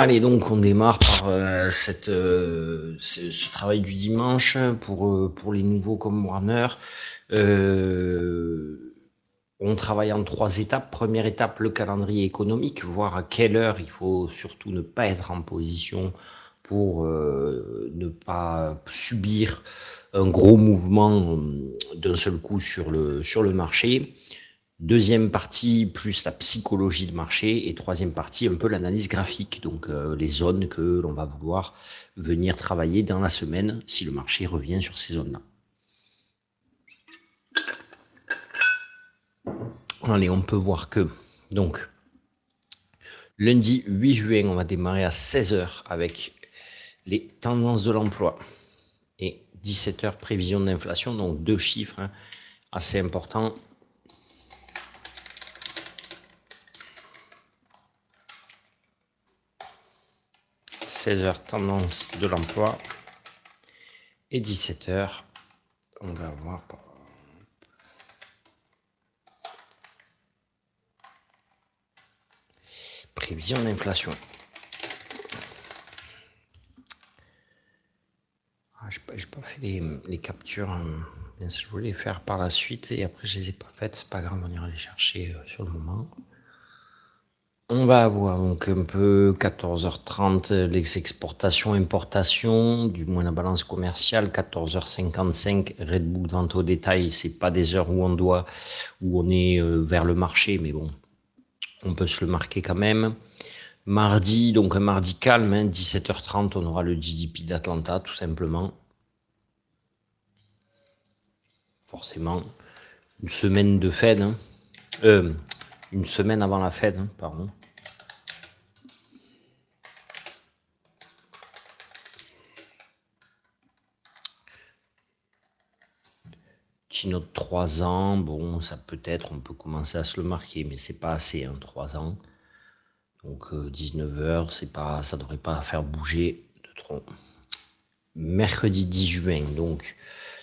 Allez, donc on démarre par ce travail du dimanche pour les nouveaux comme Warner. Euh, on travaille en 3 étapes. Première étape, le calendrier économique, voir à quelle heure il faut surtout ne pas être en position pour ne pas subir un gros mouvement d'un seul coup sur le marché. Deuxième partie, plus la psychologie de marché. Et troisième partie, un peu l'analyse graphique. Donc les zones que l'on va vouloir venir travailler dans la semaine si le marché revient sur ces zones-là. Allez, on peut voir que, donc, lundi 8 juin, on va démarrer à 16h avec les tendances de l'emploi et 17h prévision d'inflation. Donc deux chiffres assez importants. 16h tendance de l'emploi et 17h, on va voir prévision d'inflation. J'ai pas fait les captures. Je voulais les faire par la suite et après je les ai pas faites. C'est pas grave, on ira les chercher sur le moment. On va avoir donc un peu 14h30 les exportations, importations, du moins la balance commerciale. 14h55 Red Bull vente au détail. C'est pas des heures où on est vers le marché, mais bon, on peut se le marquer quand même. Mardi, donc un mardi calme, 17h30, on aura le GDP d'Atlanta, tout simplement. Forcément, une semaine de Fed, une semaine avant la Fed, pardon. Petit note 3 ans, bon, ça peut-être, on peut commencer à se le marquer, mais c'est pas assez, 3 ans. Donc 19h, ça devrait pas faire bouger de trop. Mercredi 10 juin, donc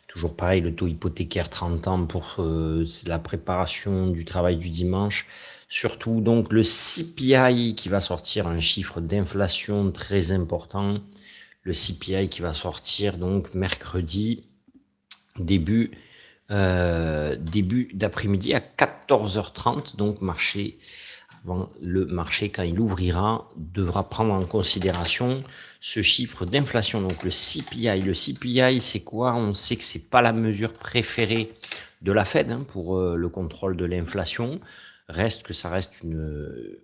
toujours pareil, le taux hypothécaire 30 ans pour la préparation du travail du dimanche. Surtout donc le CPI qui va sortir un chiffre d'inflation très important. Le CPI qui va sortir donc mercredi début d'après-midi à 14h30. Donc le marché, quand il ouvrira, devra prendre en considération ce chiffre d'inflation. Donc le CPI. Le CPI, c'est quoi? On sait que c'est pas la mesure préférée de la Fed pour le contrôle de l'inflation. Ça reste une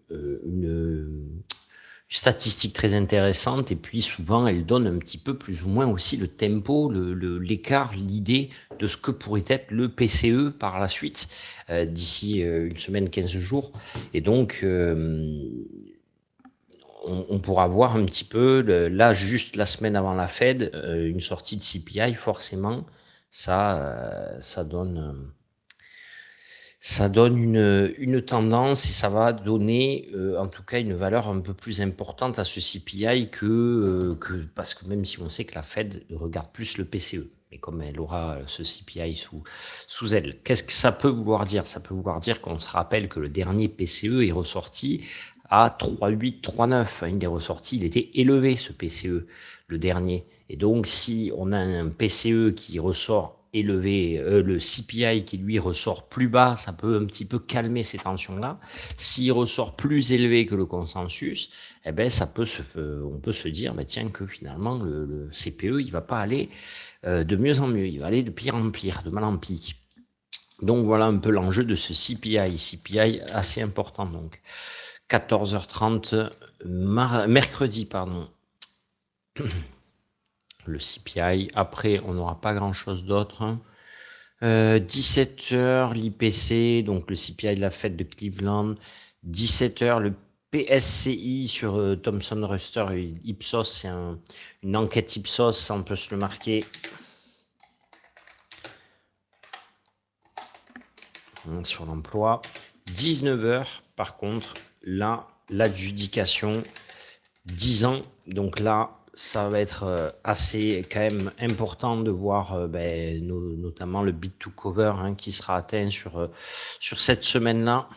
statistique très intéressante et puis souvent elle donne un petit peu plus ou moins aussi le tempo, l'écart, l'idée de ce que pourrait être le PCE par la suite d'ici une semaine, 15 jours. Et donc on pourra voir un petit peu, là juste la semaine avant la Fed, une sortie de CPI, forcément, ça donne une tendance et ça va donner en tout cas une valeur un peu plus importante à ce CPI parce que même si on sait que la Fed regarde plus le PCE, mais comme elle aura ce CPI sous elle. Qu'est-ce que ça peut vouloir dire? Ça peut vouloir dire qu'on se rappelle que le dernier PCE est ressorti à 3,8, 3,9. Il est ressorti, il était élevé ce PCE, le dernier. Et donc si on a un PCE qui ressort élevé, le CPI qui lui ressort plus bas, ça peut un petit peu calmer ces tensions-là. S'il ressort plus élevé que le consensus, eh ben on peut se dire, tiens, que finalement le CPE, il va pas aller de mieux en mieux, il va aller de pire en pire, de mal en pis. Donc voilà un peu l'enjeu de ce CPI assez important donc. 14h30 mercredi, pardon. Le CPI. Après, on n'aura pas grand-chose d'autre. 17h, l'IPC, donc le CPI de la Fed de Cleveland. 17h, le PSCI sur Thomson Reuters et Ipsos. C'est une enquête Ipsos, ça on peut se le marquer. Sur l'emploi. 19h, par contre, là, l'adjudication 10 ans. Donc là, ça va être assez quand même important de voir notamment le bid to cover qui sera atteint sur cette semaine-là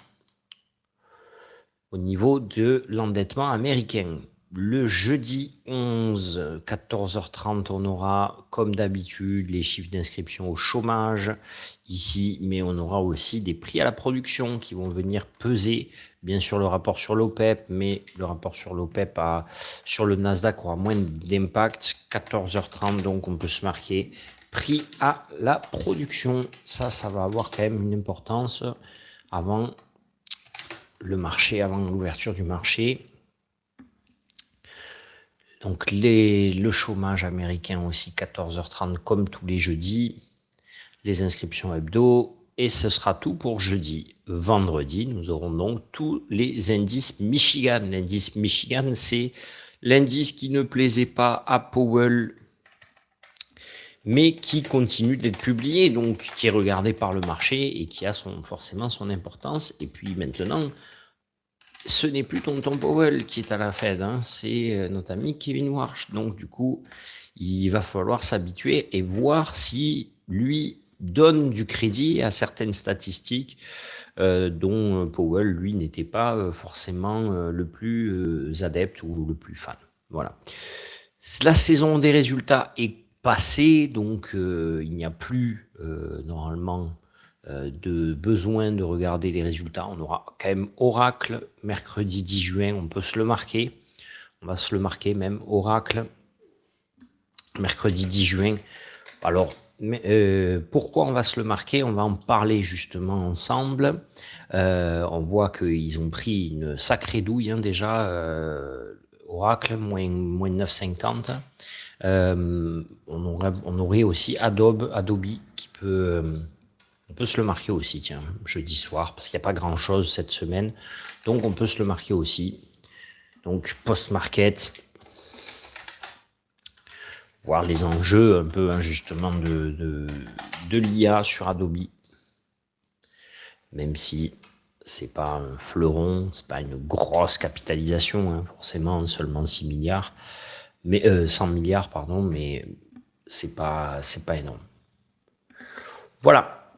au niveau de l'endettement américain. Le jeudi 11, 14h30, on aura, comme d'habitude, les chiffres d'inscription au chômage ici, mais on aura aussi des prix à la production qui vont venir peser. Bien sûr, le rapport sur l'OPEP, mais le rapport sur l'OPEP sur le Nasdaq aura moins d'impact. 14h30, donc on peut se marquer prix à la production. Ça va avoir quand même une importance avant le marché, avant l'ouverture du marché. Donc le chômage américain aussi, 14h30 comme tous les jeudis, les inscriptions hebdo, et ce sera tout pour jeudi. Vendredi, nous aurons donc tous les indices Michigan. L'indice Michigan, c'est l'indice qui ne plaisait pas à Powell, mais qui continue d'être publié, donc qui est regardé par le marché et qui a forcément son importance. Et puis maintenant, ce n'est plus tonton Powell qui est à la Fed, hein, c'est notre ami Kevin Warsh. Donc du coup, il va falloir s'habituer et voir si lui donne du crédit à certaines statistiques dont Powell, lui, n'était pas forcément le plus adepte ou le plus fan. Voilà. La saison des résultats est passée, donc il n'y a plus normalement de besoin de regarder les résultats. On aura quand même Oracle mercredi 10 juin, on peut se le marquer. On va se le marquer même, Oracle mercredi 10 juin. Alors, pourquoi on va se le marquer? On va en parler justement ensemble. On voit qu'ils ont pris une sacrée douille hein, déjà. Oracle, moins 9,50. On aurait aussi Adobe qui peut... on peut se le marquer aussi, tiens, jeudi soir, parce qu'il n'y a pas grand-chose cette semaine. Donc, on peut se le marquer aussi. Donc, post-market, voir les enjeux un peu justement de l'IA sur Adobe. Même si c'est pas un fleuron, c'est pas une grosse capitalisation, hein, forcément, seulement 6 milliards, mais 100 milliards, pardon, mais c'est pas énorme. Voilà.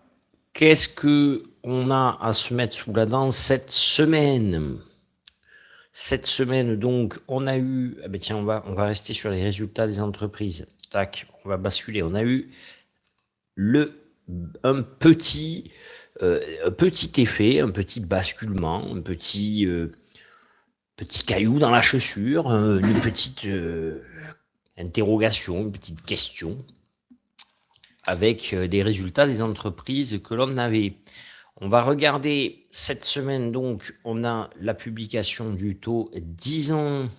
Qu'est-ce qu'on a à se mettre sous la dent cette semaine? Cette semaine, donc, on a eu... Eh bien, tiens, on va rester sur les résultats des entreprises. Tac, on va basculer. On a eu un petit effet, un petit basculement, un petit caillou dans la chaussure, une petite interrogation, une petite question avec des résultats des entreprises que l'on avait. On va regarder cette semaine, donc, on a la publication du taux 10 ans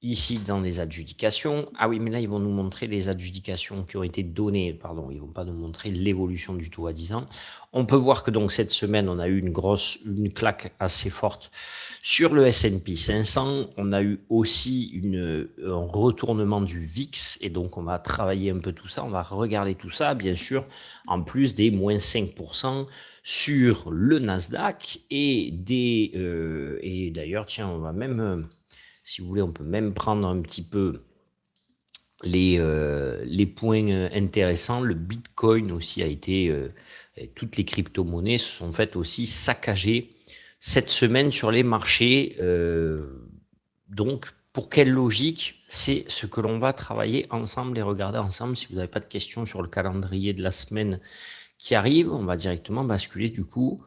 ici dans les adjudications. Ah oui, mais là, ils vont nous montrer les adjudications qui ont été données. Pardon, ils ne vont pas nous montrer l'évolution du taux à 10 ans. On peut voir que donc cette semaine, on a eu une claque assez forte sur le S&P 500. On a eu aussi un retournement du VIX et donc on va travailler un peu tout ça. On va regarder tout ça, bien sûr, en plus des moins 5% sur le Nasdaq et d'ailleurs, tiens, on va même... si vous voulez, on peut même prendre un petit peu les points intéressants. Le Bitcoin aussi a été... toutes les crypto-monnaies se sont faites aussi saccager cette semaine sur les marchés. Donc, pour quelle logique? C'est ce que l'on va travailler ensemble et regarder ensemble. Si vous n'avez pas de questions sur le calendrier de la semaine qui arrive, on va directement basculer du coup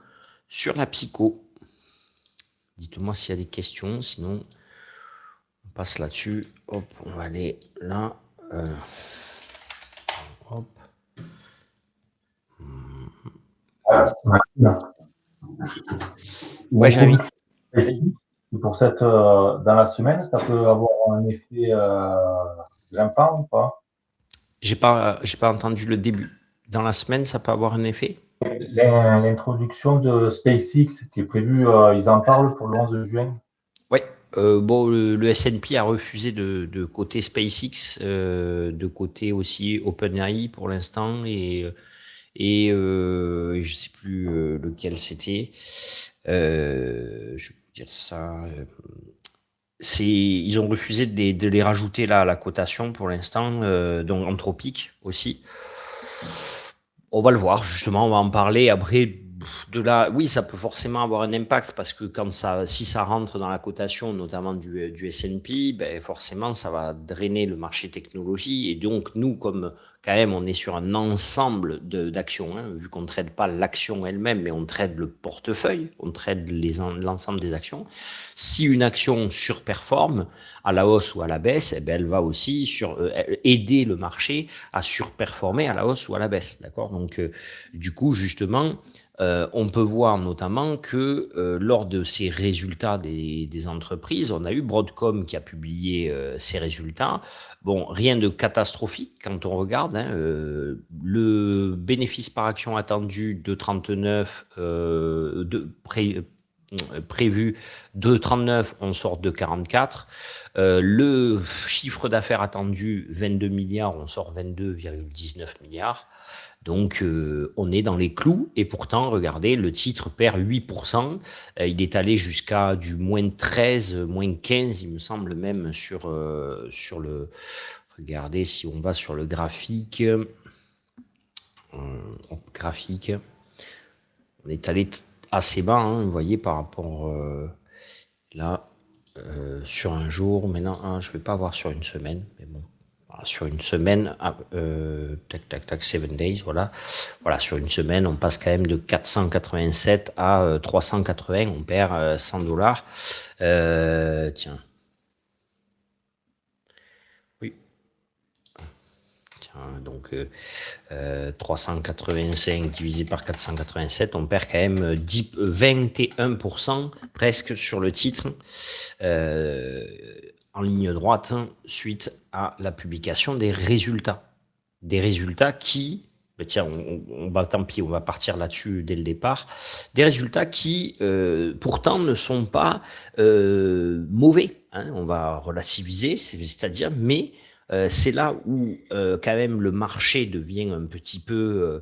sur la psycho. Dites-moi s'il y a des questions, sinon... on passe là-dessus. Hop, on va aller là. Hop. Ouais, j'invite. Pour dans la semaine, ça peut avoir un effet grimpant ou pas? J'ai pas entendu le début. Dans la semaine, ça peut avoir un effet? L'introduction de SpaceX qui est prévue, ils en parlent pour le 11 juin. Oui. Bon, le S&P a refusé de côté SpaceX, de côté aussi OpenAI pour l'instant, et je sais plus lequel c'était. Je vais vous dire ça. Ils ont refusé de les rajouter là à la cotation pour l'instant, donc Anthropic aussi. On va le voir, justement, on va en parler. Après, Oui, ça peut forcément avoir un impact parce que si ça rentre dans la cotation, notamment du S&P, ben forcément, ça va drainer le marché technologie. Et donc, nous, comme quand même, on est sur un ensemble d'actions, hein, vu qu'on ne trade pas l'action elle-même, mais on trade le portefeuille, on trade l'ensemble des actions. Si une action surperforme à la hausse ou à la baisse, eh ben, elle va aussi aider le marché à surperformer à la hausse ou à la baisse. D'accord? Donc, du coup, justement, on peut voir notamment que lors de ces résultats des entreprises, on a eu Broadcom qui a publié ses résultats. Bon, rien de catastrophique quand on regarde, hein, le bénéfice par action attendu de 39, prévu de 39, on sort de 44. Le chiffre d'affaires attendu, 22 milliards, on sort 22,19 milliards. Donc, on est dans les clous et pourtant, regardez, le titre perd 8%. Il est allé jusqu'à du moins 13, moins 15, il me semble même, sur le... Regardez, si on va sur le graphique, graphique, on est allé assez bas, hein, vous voyez, par rapport là, sur un jour. Mais non, hein, je ne vais pas voir sur une semaine, mais bon. Sur une semaine, tac, tac, tac, 7 days, voilà. Voilà, sur une semaine, on passe quand même de 487 à 380, on perd 100 dollars. Tiens. Oui. Tiens, donc 385 divisé par 487, on perd quand même 21% presque sur le titre. En ligne droite, hein, suite à la publication des résultats. Des résultats qui, ben tiens, tant pis, on va partir là-dessus dès le départ, des résultats qui, pourtant, ne sont pas mauvais. Hein, on va relativiser, c'est-à-dire, mais c'est là où, quand même, le marché devient un petit peu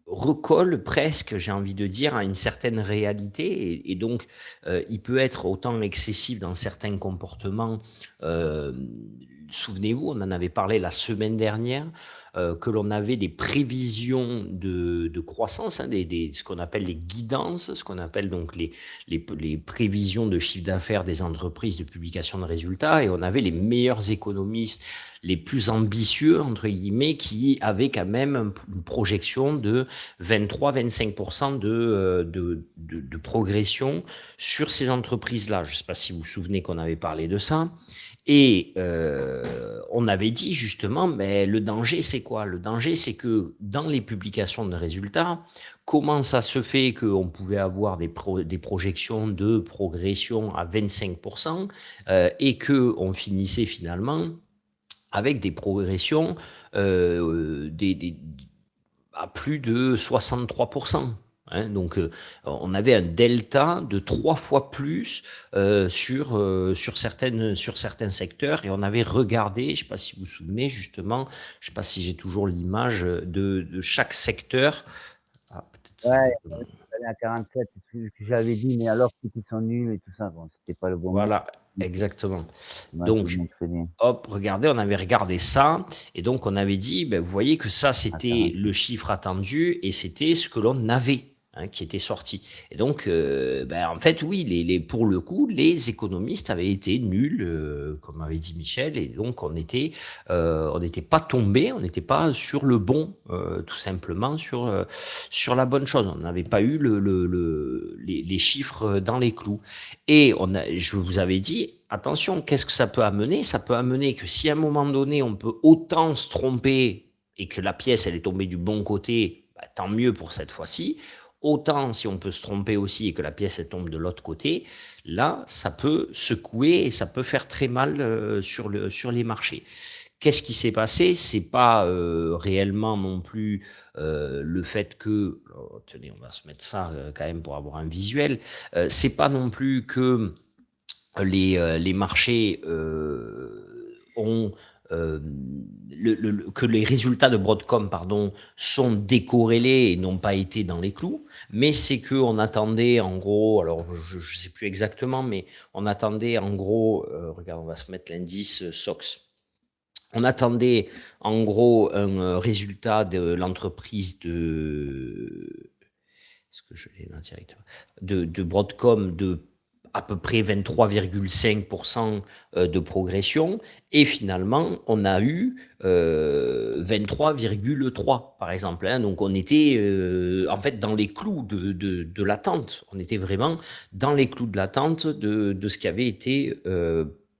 recolle presque, j'ai envie de dire, à une certaine réalité, et donc il peut être autant excessif dans certains comportements. Euh, Souvenez-vous, on en avait parlé la semaine dernière, que l'on avait des prévisions de croissance, hein, ce qu'on appelle les guidances, ce qu'on appelle donc les prévisions de chiffre d'affaires des entreprises de publication de résultats, et on avait les meilleurs économistes, les plus ambitieux, entre guillemets, qui avaient quand même une projection de 23-25% de progression sur ces entreprises-là. Je ne sais pas si vous vous souvenez qu'on avait parlé de ça. Et on avait dit justement, mais le danger, c'est quoi? Le danger, c'est que dans les publications de résultats, comment ça se fait qu'on pouvait avoir des projections de progression à 25% et qu'on finissait finalement avec des progressions à plus de 63%. Hein, donc, on avait un delta de 3 fois plus sur certains secteurs, et on avait regardé, je ne sais pas si vous vous souvenez justement, je ne sais pas si j'ai toujours l'image de chaque secteur. Ah, peut-être ça. Ouais, aller à 47, j'avais dit, mais alors qu'ils sont nuls et tout ça, bon, c'était pas le bon mot. Voilà, exactement. Ouais, je Donc, me très bien. hop, regardez, on avait regardé ça, et donc on avait dit, ben, vous voyez que ça, À c'était 47. le chiffre attendu, et c'était ce que l'on avait, hein, qui était sorti. Et donc, ben, en fait, oui, pour le coup, les économistes avaient été nuls, comme avait dit Michel, et donc on n'était pas tombé, on n'était pas sur le bon, tout simplement, sur la bonne chose. On n'avait pas eu les chiffres dans les clous. Et je vous avais dit, attention, qu'est-ce que ça peut amener? Ça peut amener que si à un moment donné, on peut autant se tromper et que la pièce, elle est tombée du bon côté, bah, tant mieux pour cette fois-ci. Autant si on peut se tromper aussi et que la pièce, elle tombe de l'autre côté, là, ça peut secouer et ça peut faire très mal sur les marchés. Qu'est-ce qui s'est passé? C'est pas réellement non plus le fait que, oh, tenez, on va se mettre ça quand même pour avoir un visuel. C'est pas non plus que les marchés ont que les résultats de Broadcom, pardon, sont décorrélés et n'ont pas été dans les clous, mais c'est que on attendait en gros, alors je ne sais plus exactement, mais on attendait en gros, regarde, on va se mettre l'indice SOX. On attendait en gros un résultat de l'entreprise Est-ce que je l'ai là directement, de Broadcom de à peu près 23,5% de progression, et finalement, on a eu 23,3 par exemple. Hein. Donc, on était en fait dans les clous de l'attente. On était vraiment dans les clous de l'attente de ce qui avait été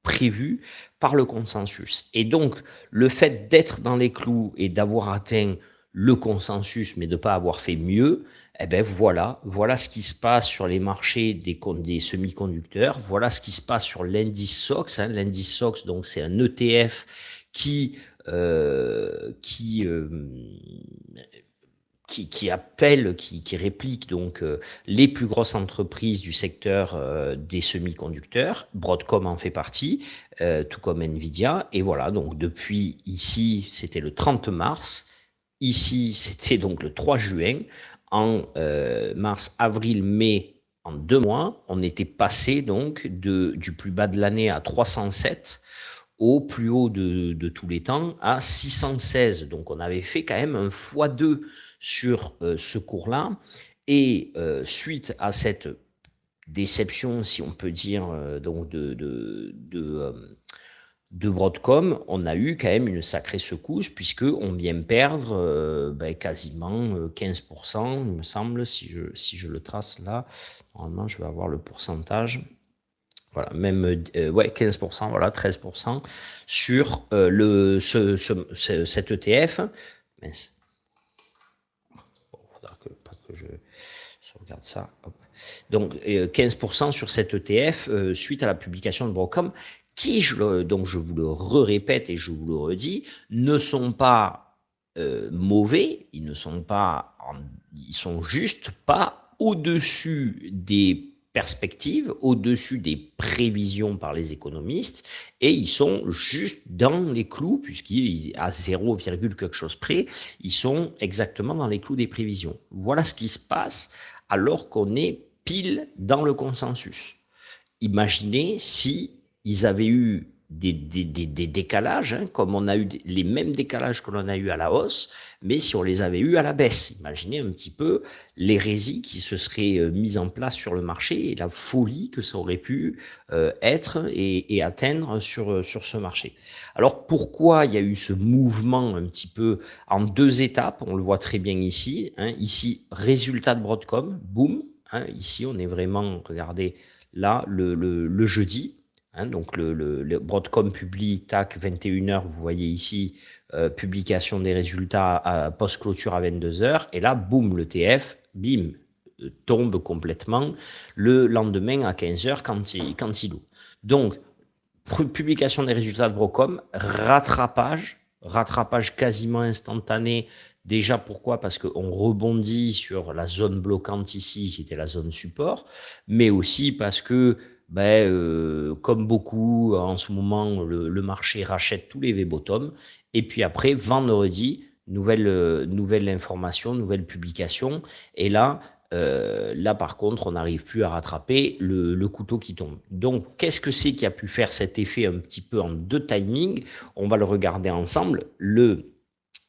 prévu par le consensus. Et donc, le fait d'être dans les clous et d'avoir atteint le consensus, mais de ne pas avoir fait mieux, eh ben voilà ce qui se passe sur les marchés des semi-conducteurs, voilà ce qui se passe sur l'indice SOX. Hein. L'indice SOX, donc, c'est un ETF qui appelle, qui réplique donc les plus grosses entreprises du secteur des semi-conducteurs. Broadcom en fait partie, tout comme Nvidia. Et voilà, donc depuis ici, c'était le 30 mars. Ici, c'était donc le 3 juin. En mars, avril, mai, en 2 mois, on était passé donc du plus bas de l'année à 307 au plus haut de tous les temps à 616. Donc on avait fait quand même un x2 sur ce cours-là. Et suite à cette déception, si on peut dire, donc de Broadcom, on a eu quand même une sacrée secousse, puisqu'on vient perdre quasiment 15%, il me semble, si je le trace là. Normalement, je vais avoir le pourcentage. Voilà, même 15%, voilà, 13% sur cet ETF. Mince. Bon, faudra pas que je regarde ça. Hop. Donc 15% sur cet ETF suite à la publication de Broadcom, qui, donc je vous le répète et je vous le redis, ne sont pas mauvais, ils sont juste pas au-dessus des perspectives, au-dessus des prévisions par les économistes, et ils sont juste dans les clous, puisqu'à 0, quelque chose près, ils sont exactement dans les clous des prévisions. Voilà ce qui se passe alors qu'on est pile dans le consensus. Imaginez si ils avaient eu des décalages, hein, comme on a eu les mêmes décalages que l'on a eu à la hausse, mais si on les avait eu à la baisse. Imaginez un petit peu l'hérésie qui se serait mise en place sur le marché et la folie que ça aurait pu être et atteindre sur ce marché. Alors pourquoi il y a eu ce mouvement un petit peu en 2 étapes? On le voit très bien ici. Hein, ici, résultat de Broadcom, boum. Hein, ici, on est vraiment, regardez, là, le jeudi. Hein, donc le Broadcom publie, tac, 21h, vous voyez ici, publication des résultats à post-clôture à 22h. Et là, boum, le TF, bim, tombe complètement le lendemain à 15h quand il loue. Donc, publication des résultats de Broadcom, rattrapage quasiment instantané. Déjà, pourquoi? Parce qu'on rebondit sur la zone bloquante ici, qui était la zone support, mais aussi parce que, comme beaucoup en ce moment, le marché rachète tous les V-bottom, et puis après, vendredi, nouvelle information, nouvelle publication, et là, par contre, on n'arrive plus à rattraper le couteau qui tombe. Donc, qu'est-ce que c'est qui a pu faire cet effet un petit peu en 2 timings? On va le regarder ensemble.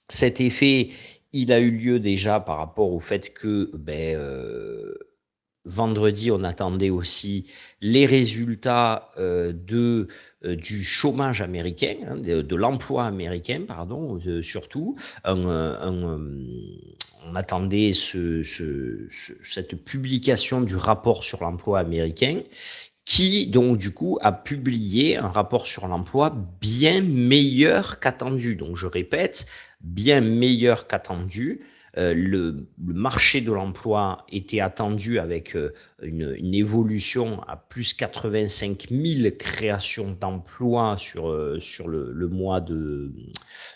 Cet effet, il a eu lieu déjà par rapport au fait que vendredi, on attendait aussi les résultats du chômage américain, hein, de l'emploi américain, pardon, surtout. On attendait cette publication du rapport sur l'emploi américain, qui donc du coup a publié un rapport sur l'emploi bien meilleur qu'attendu. Donc je répète, bien meilleur qu'attendu. Le marché de l'emploi était attendu avec une évolution à plus 85 000 créations d'emplois sur le mois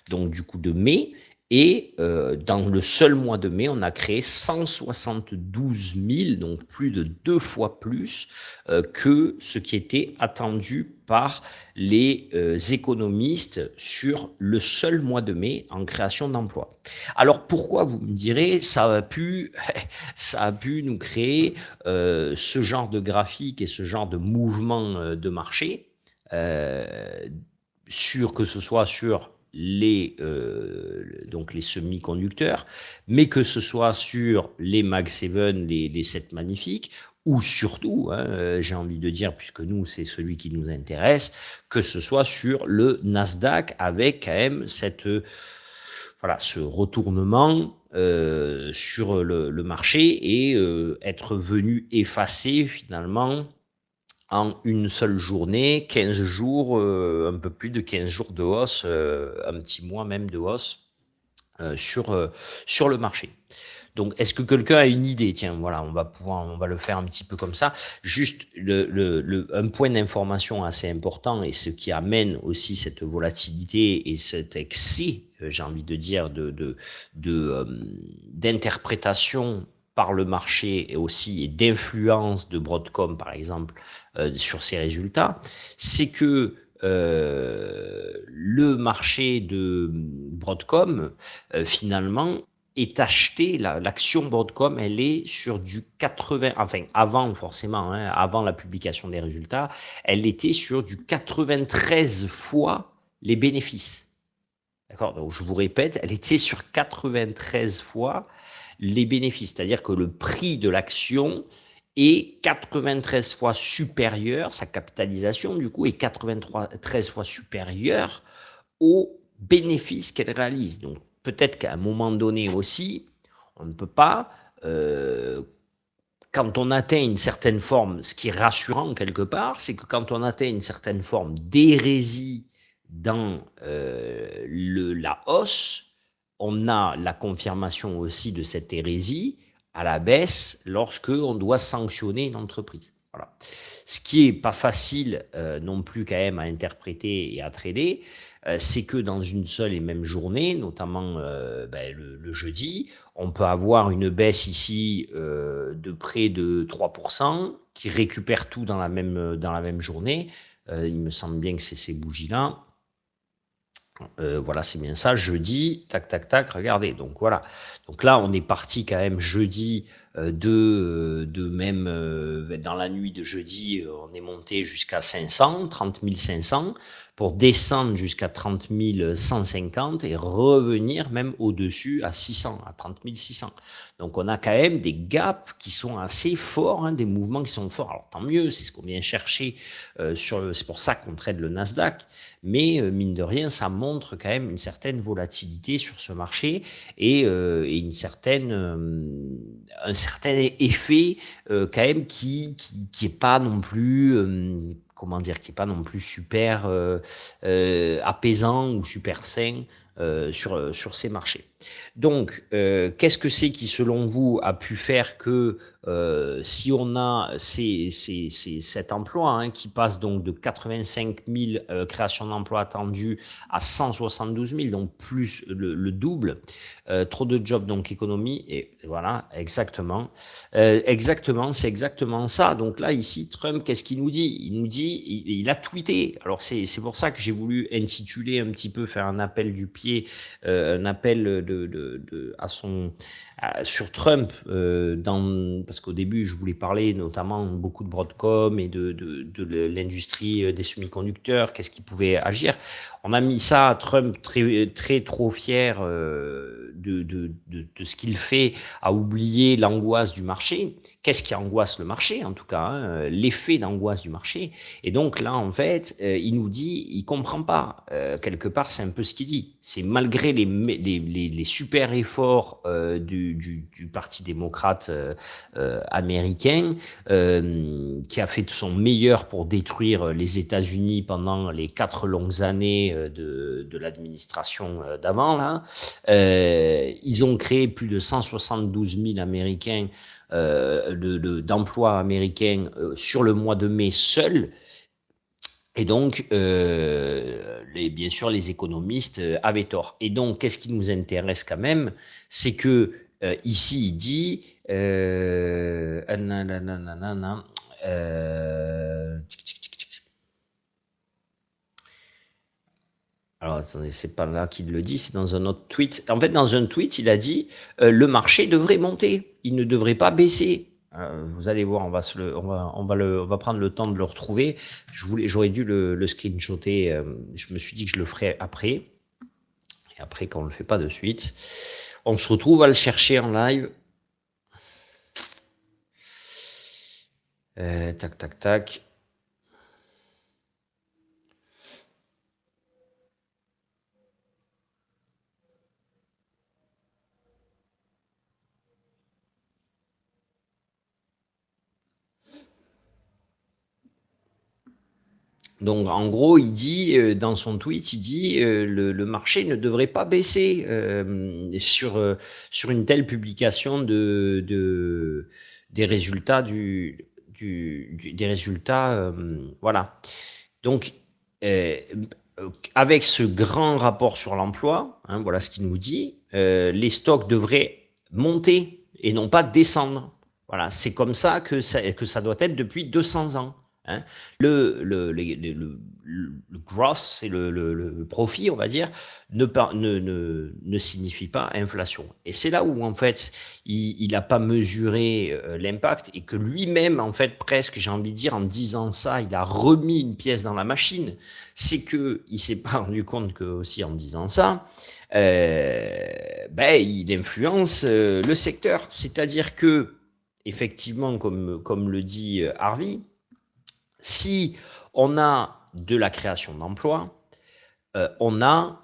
donc du coup de mai. Et dans le seul mois de mai, on a créé 172 000, donc plus de 2 fois plus que ce qui était attendu par les économistes sur le seul mois de mai en création d'emplois. Alors pourquoi, vous me direz, ça a pu nous créer ce genre de graphique et ce genre de mouvement de marché, que ce soit sur donc les semi-conducteurs, mais que ce soit sur les Mag 7, les 7 magnifiques, ou surtout, j'ai envie de dire, puisque nous, c'est celui qui nous intéresse, que ce soit sur le Nasdaq, avec quand même ce retournement sur le marché et être venu effacer finalement en une seule journée, 15 jours, un peu plus de 15 jours de hausse, un petit mois même de hausse sur le marché. Donc, est-ce que quelqu'un a une idée? Tiens, voilà, on va le faire un petit peu comme ça. Juste un point d'information assez important et ce qui amène aussi cette volatilité et cet excès, j'ai envie de dire, d'interprétation par le marché et aussi et d'influence de Broadcom, par exemple, sur ces résultats, c'est que le marché de Broadcom, finalement, est acheté, l'action Broadcom, elle est sur du 80, enfin avant forcément, avant la publication des résultats, elle était sur du 93 fois les bénéfices. D'accord? Donc je vous répète, elle était sur 93 fois les bénéfices, c'est-à-dire que le prix de l'action est 93 fois supérieur, sa capitalisation du coup est 93 fois supérieure aux bénéfices qu'elle réalise. Donc peut-être qu'à un moment donné aussi, on ne peut pas, quand on atteint une certaine forme, ce qui est rassurant quelque part, c'est que quand on atteint une certaine forme d'hérésie dans la hausse, on a la confirmation aussi de cette hérésie à la baisse lorsque on doit sanctionner une entreprise. Voilà. Ce qui est pas facile non plus quand même à interpréter et à trader, c'est que dans une seule et même journée, notamment le jeudi, on peut avoir une baisse ici de près de 3% qui récupère tout dans la même journée. Il me semble bien que c'est ces bougies-là. Voilà, c'est bien ça, jeudi, tac, tac, tac, regardez, donc voilà. Donc là, on est parti quand même jeudi de même, dans la nuit de jeudi, on est monté jusqu'à 500, 30 500, pour descendre jusqu'à 30 150 et revenir même au-dessus à 600, à 30 600. Donc on a quand même des gaps qui sont assez forts, des mouvements qui sont forts. Alors tant mieux, c'est ce qu'on vient chercher, c'est pour ça qu'on trade le Nasdaq, mais mine de rien, ça montre quand même une certaine volatilité sur ce marché et un certain effet quand même qui est pas non plus comment dire, qui est pas non plus super apaisant ou super sain sur ces marchés. Donc, qu'est-ce que c'est qui, selon vous, a pu faire que si on a cet emploi qui passe donc de 85 000 créations d'emplois attendues à 172 000, donc plus le double, trop de jobs, donc économie, et voilà, exactement. Exactement, c'est exactement ça. Donc là, ici, Trump, qu'est-ce qu'il nous dit? Il nous dit, il a tweeté. Alors, c'est pour ça que j'ai voulu intituler un petit peu, faire un appel du pied, un appel sur Trump, parce qu'au début, je voulais parler notamment beaucoup de Broadcom et de l'industrie des semi-conducteurs, qu'est-ce qui pouvait agir. On a mis ça à Trump très trop fier de ce qu'il fait, à oublier l'angoisse du marché. Qu'est-ce qui angoisse le marché, en tout cas, l'effet d'angoisse du marché. Et donc là, en fait, il nous dit, il comprend pas. Quelque part, c'est un peu ce qu'il dit. C'est malgré les super efforts du Parti démocrate américain, qui a fait de son meilleur pour détruire les États-Unis pendant les 4 longues années de l'administration d'avant, là. Ils ont créé plus de 172 000 Américains, d'emplois américains sur le mois de mai seul. Et donc, bien sûr, les économistes avaient tort. Et donc, qu'est-ce qui nous intéresse quand même, c'est que ici, il dit alors, attendez, c'est pas là qu'il le dit, c'est dans un autre tweet. En fait, dans un tweet, il a dit le marché devrait monter, il ne devrait pas baisser. Vous allez voir, on va prendre le temps de le retrouver. J'aurais dû le screenshotter. Je me suis dit que je le ferais après. Et après, quand on ne le fait pas de suite, on se retrouve à le chercher en live. Tac, tac, tac. Donc, en gros, il dit, dans son tweet, il dit le marché ne devrait pas baisser sur une telle publication des résultats des résultats, voilà. Donc, euh, avec ce grand rapport sur l'emploi, hein, voilà ce qu'il nous dit, les stocks devraient monter et non pas descendre. Voilà, c'est comme ça que ça doit être depuis 200 ans. Hein. Le gross, c'est le profit, on va dire, ne signifie pas inflation. Et c'est là où, en fait, il n'a pas mesuré l'impact et que lui-même, en fait, presque, j'ai envie de dire, en disant ça, il a remis une pièce dans la machine. C'est qu'il ne s'est pas rendu compte que, aussi, en disant ça, il influence le secteur. C'est-à-dire que, effectivement, comme le dit Harvey, si on a de la création d'emplois, on a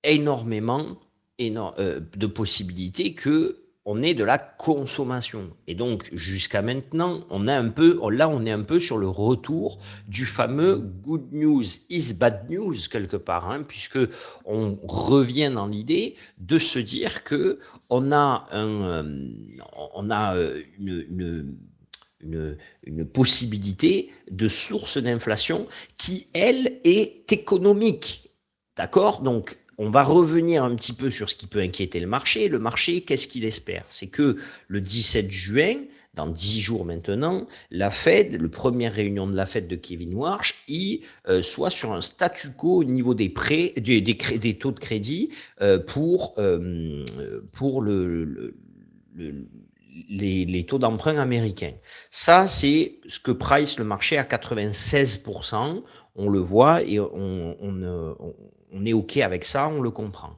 énormément de possibilités que on ait de la consommation. Et donc, jusqu'à maintenant, on est un peu sur le retour du fameux good news is bad news, quelque part, hein, puisque on revient dans l'idée de se dire que on a une possibilité de source d'inflation qui, elle, est économique. D'accord? Donc, on va revenir un petit peu sur ce qui peut inquiéter le marché. Le marché, qu'est-ce qu'il espère? C'est que le 17 juin, dans 10 jours maintenant, la Fed, la première réunion de la Fed de Kevin Warsh, soit sur un statu quo au niveau des prêts, des taux de crédit pour les taux d'emprunt américains. Ça, c'est ce que price le marché à 96%. On le voit et on est OK avec ça, on le comprend.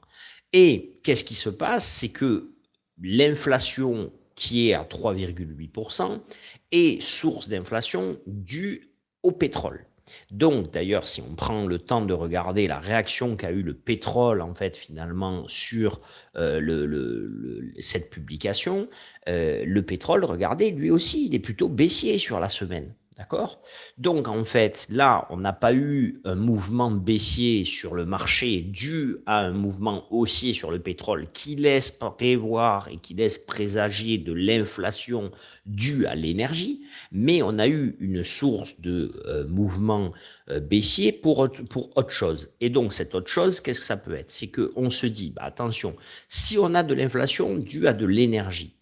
Et qu'est-ce qui se passe? C'est que l'inflation qui est à 3,8% est source d'inflation due au pétrole. Donc, d'ailleurs, si on prend le temps de regarder la réaction qu'a eu le pétrole, en fait, finalement, sur cette publication, le pétrole, regardez, lui aussi, il est plutôt baissier sur la semaine. D'accord? Donc, en fait, là, on n'a pas eu un mouvement baissier sur le marché dû à un mouvement haussier sur le pétrole qui laisse prévoir et qui laisse présager de l'inflation due à l'énergie, mais on a eu une source de mouvement baissier pour autre chose. Et donc, cette autre chose, qu'est-ce que ça peut être? C'est qu'on se dit, attention, si on a de l'inflation due à de l'énergie,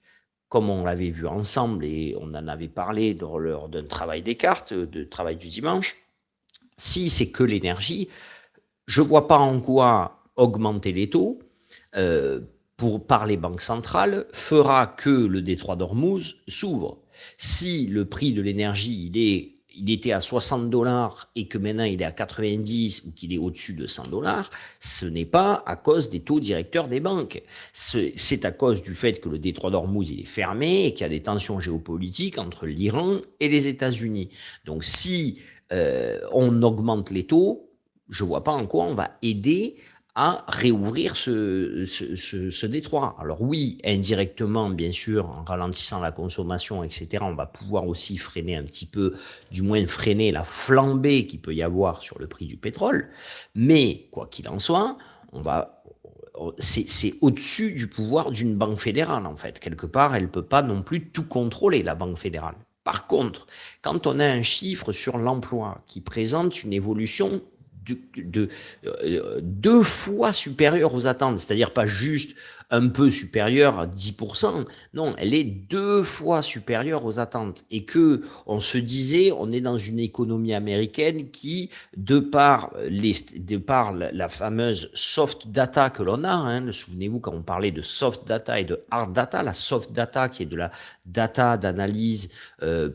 comme on l'avait vu ensemble et on en avait parlé lors d'un travail des cartes, de travail du dimanche, si c'est que l'énergie, je ne vois pas en quoi augmenter les taux par les banques centrales fera que le détroit d'Ormuz s'ouvre. Si le prix de l'énergie, il était à 60 $ et que maintenant il est à 90 ou qu'il est au-dessus de 100 $, ce n'est pas à cause des taux directeurs des banques. C'est à cause du fait que le détroit d'Ormuz il est fermé et qu'il y a des tensions géopolitiques entre l'Iran et les États-Unis. Donc si on augmente les taux, je ne vois pas en quoi on va aider à réouvrir ce détroit. Alors oui, indirectement, bien sûr, en ralentissant la consommation, etc., on va pouvoir aussi freiner un petit peu, du moins freiner la flambée qu'il peut y avoir sur le prix du pétrole. Mais, quoi qu'il en soit, c'est au-dessus du pouvoir d'une banque fédérale, en fait. Quelque part, elle ne peut pas non plus tout contrôler, la banque fédérale. Par contre, quand on a un chiffre sur l'emploi qui présente une évolution deux fois supérieure aux attentes, c'est-à-dire pas juste un peu supérieure à 10%. Non, elle est 2 fois supérieure aux attentes. Et que on se disait, on est dans une économie américaine qui, de par la fameuse soft data que l'on a, hein, souvenez-vous quand on parlait de soft data et de hard data, la soft data qui est de la data d'analyse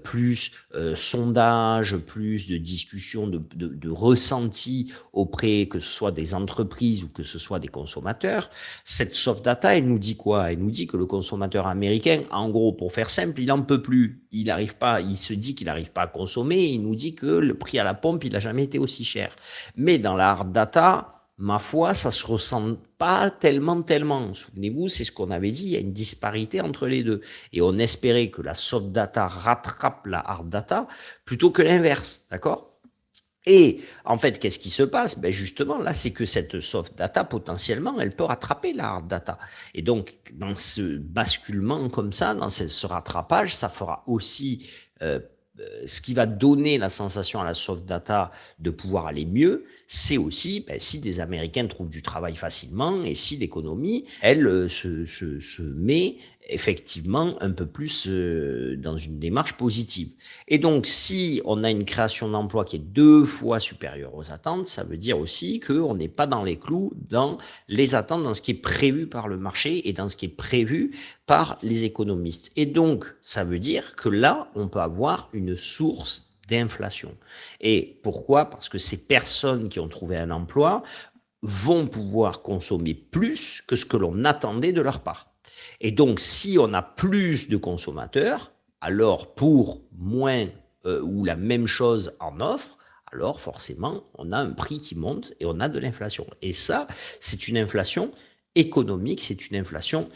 plus sondage, plus de discussion, de ressenti auprès que ce soit des entreprises ou que ce soit des consommateurs. Cette soft data, elle nous dit quoi? Elle nous dit que le consommateur américain, en gros, pour faire simple, il n'en peut plus. Il se dit qu'il n'arrive pas à consommer. Il nous dit que le prix à la pompe, il n'a jamais été aussi cher. Mais dans la hard data, ma foi, ça se ressent pas tellement. Souvenez-vous, c'est ce qu'on avait dit, il y a une disparité entre les deux. Et on espérait que la soft data rattrape la hard data plutôt que l'inverse, d'accord? Et en fait, qu'est-ce qui se passe? Ben justement, là, c'est que cette soft data, potentiellement, elle peut rattraper la hard data. Et donc, dans ce basculement comme ça, dans ce rattrapage, ça fera aussi ce qui va donner la sensation à la soft data de pouvoir aller mieux, c'est aussi si des Américains trouvent du travail facilement et si l'économie, elle, se met effectivement un peu plus dans une démarche positive. Et donc, si on a une création d'emplois qui est 2 fois supérieure aux attentes, ça veut dire aussi qu'on n'est pas dans les clous, dans les attentes, dans ce qui est prévu par le marché et dans ce qui est prévu par les économistes. Et donc, ça veut dire que là, on peut avoir une source d'inflation. Et pourquoi? Parce que ces personnes qui ont trouvé un emploi vont pouvoir consommer plus que ce que l'on attendait de leur part. Et donc, si on a plus de consommateurs, alors pour moins ou la même chose en offre, alors forcément, on a un prix qui monte et on a de l'inflation. Et ça, c'est une inflation économique, c'est une inflation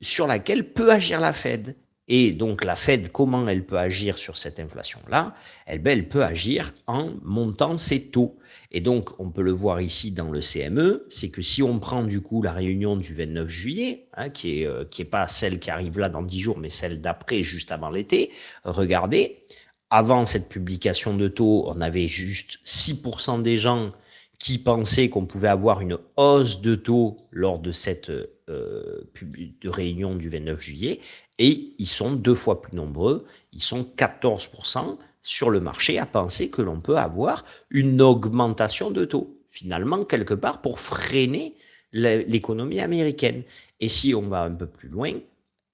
sur laquelle peut agir la Fed. Et donc la Fed, comment elle peut agir sur cette inflation-là? Elle peut agir en montant ses taux. Et donc, on peut le voir ici dans le CME, c'est que si on prend du coup la réunion du 29 juillet, hein, qui est pas celle qui arrive là dans 10 jours, mais celle d'après, juste avant l'été, regardez, avant cette publication de taux, on avait juste 6% des gens qui pensaient qu'on pouvait avoir une hausse de taux lors de cette de réunion du 29 juillet, et ils sont 2 fois plus nombreux, ils sont 14% sur le marché à penser que l'on peut avoir une augmentation de taux, finalement, quelque part, pour freiner l'économie américaine. Et si on va un peu plus loin,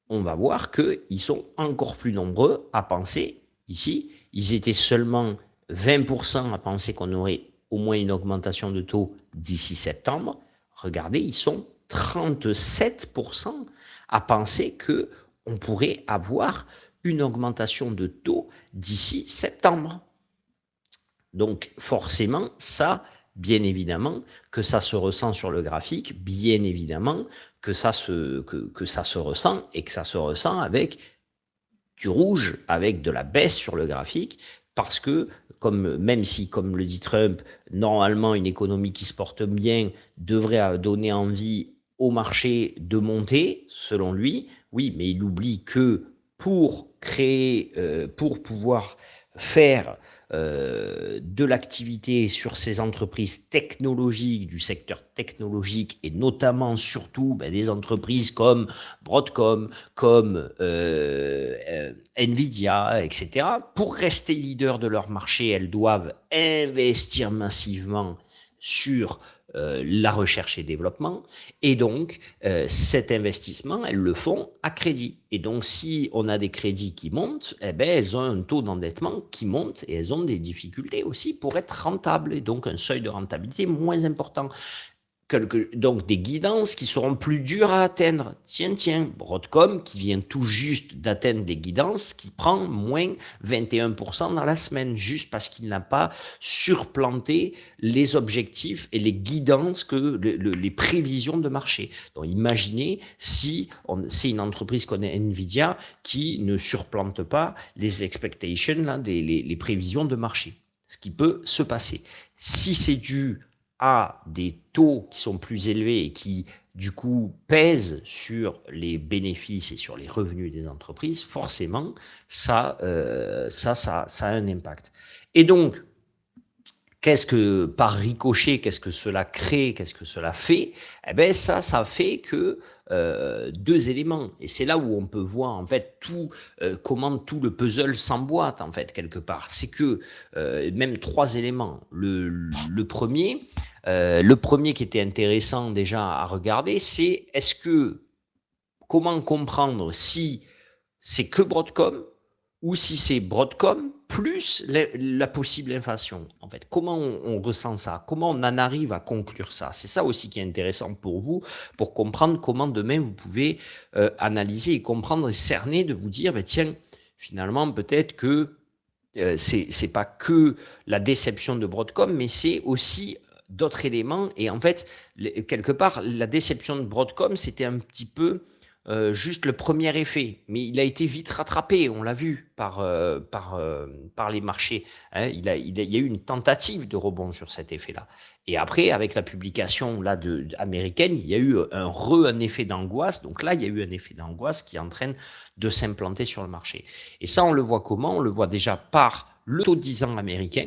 on va voir qu'ils sont encore plus nombreux à penser, ici, ils étaient seulement 20% à penser qu'on aurait au moins une augmentation de taux d'ici septembre. Regardez, ils sont 37% à penser qu'on pourrait avoir une augmentation de taux d'ici septembre. Donc forcément, ça, bien évidemment, que ça se ressent sur le graphique, bien évidemment que ça se ressent et que ça se ressent avec du rouge, avec de la baisse sur le graphique, parce que même si, comme le dit Trump, normalement une économie qui se porte bien devrait donner envie au marché de monter, selon lui, oui, mais il oublie que pour pouvoir faire de l'activité sur ces entreprises technologiques, du secteur technologique, et notamment surtout des entreprises comme Broadcom, comme Nvidia, etc. Pour rester leader de leur marché, elles doivent investir massivement sur la recherche et développement, et donc cet investissement, elles le font à crédit. Et donc si on a des crédits qui montent, elles ont un taux d'endettement qui monte et elles ont des difficultés aussi pour être rentables, et donc un seuil de rentabilité moins important. Donc des guidances qui seront plus dures à atteindre. Tiens, Broadcom qui vient tout juste d'atteindre des guidances qui prend moins 21% dans la semaine, juste parce qu'il n'a pas surplanté les objectifs et les guidances les prévisions de marché. Donc imaginez si c'est une entreprise comme Nvidia qui ne surplante pas les expectations, là, les prévisions de marché. Ce qui peut se passer. Si c'est dû à des taux qui sont plus élevés et qui, du coup, pèsent sur les bénéfices et sur les revenus des entreprises, forcément, ça a un impact. Et donc, Qu'est-ce que, par ricochet, qu'est-ce que cela crée, qu'est-ce que cela fait? Eh ben ça fait que deux éléments. Et c'est là où on peut voir en fait comment tout le puzzle s'emboîte en fait quelque part. C'est que même trois éléments. Le premier qui était intéressant déjà à regarder, c'est comment comprendre si c'est que Broadcom ou si c'est Broadcom plus la possible inflation. En fait, comment on ressent ça? Comment on en arrive à conclure ça? C'est ça aussi qui est intéressant pour vous, pour comprendre comment demain vous pouvez analyser et comprendre et cerner, de vous dire, tiens, finalement, peut-être que c'est pas que la déception de Broadcom, mais c'est aussi d'autres éléments. Et en fait, quelque part, la déception de Broadcom, c'était un petit peu juste le premier effet, mais il a été vite rattrapé, on l'a vu par les marchés. Hein. Il y a eu une tentative de rebond sur cet effet-là. Et après, avec la publication là américaine, il y a eu un effet d'angoisse. Donc là, il y a eu un effet d'angoisse qui est en train de s'implanter sur le marché. Et ça, on le voit comment? On le voit déjà par le taux de 10 ans américain.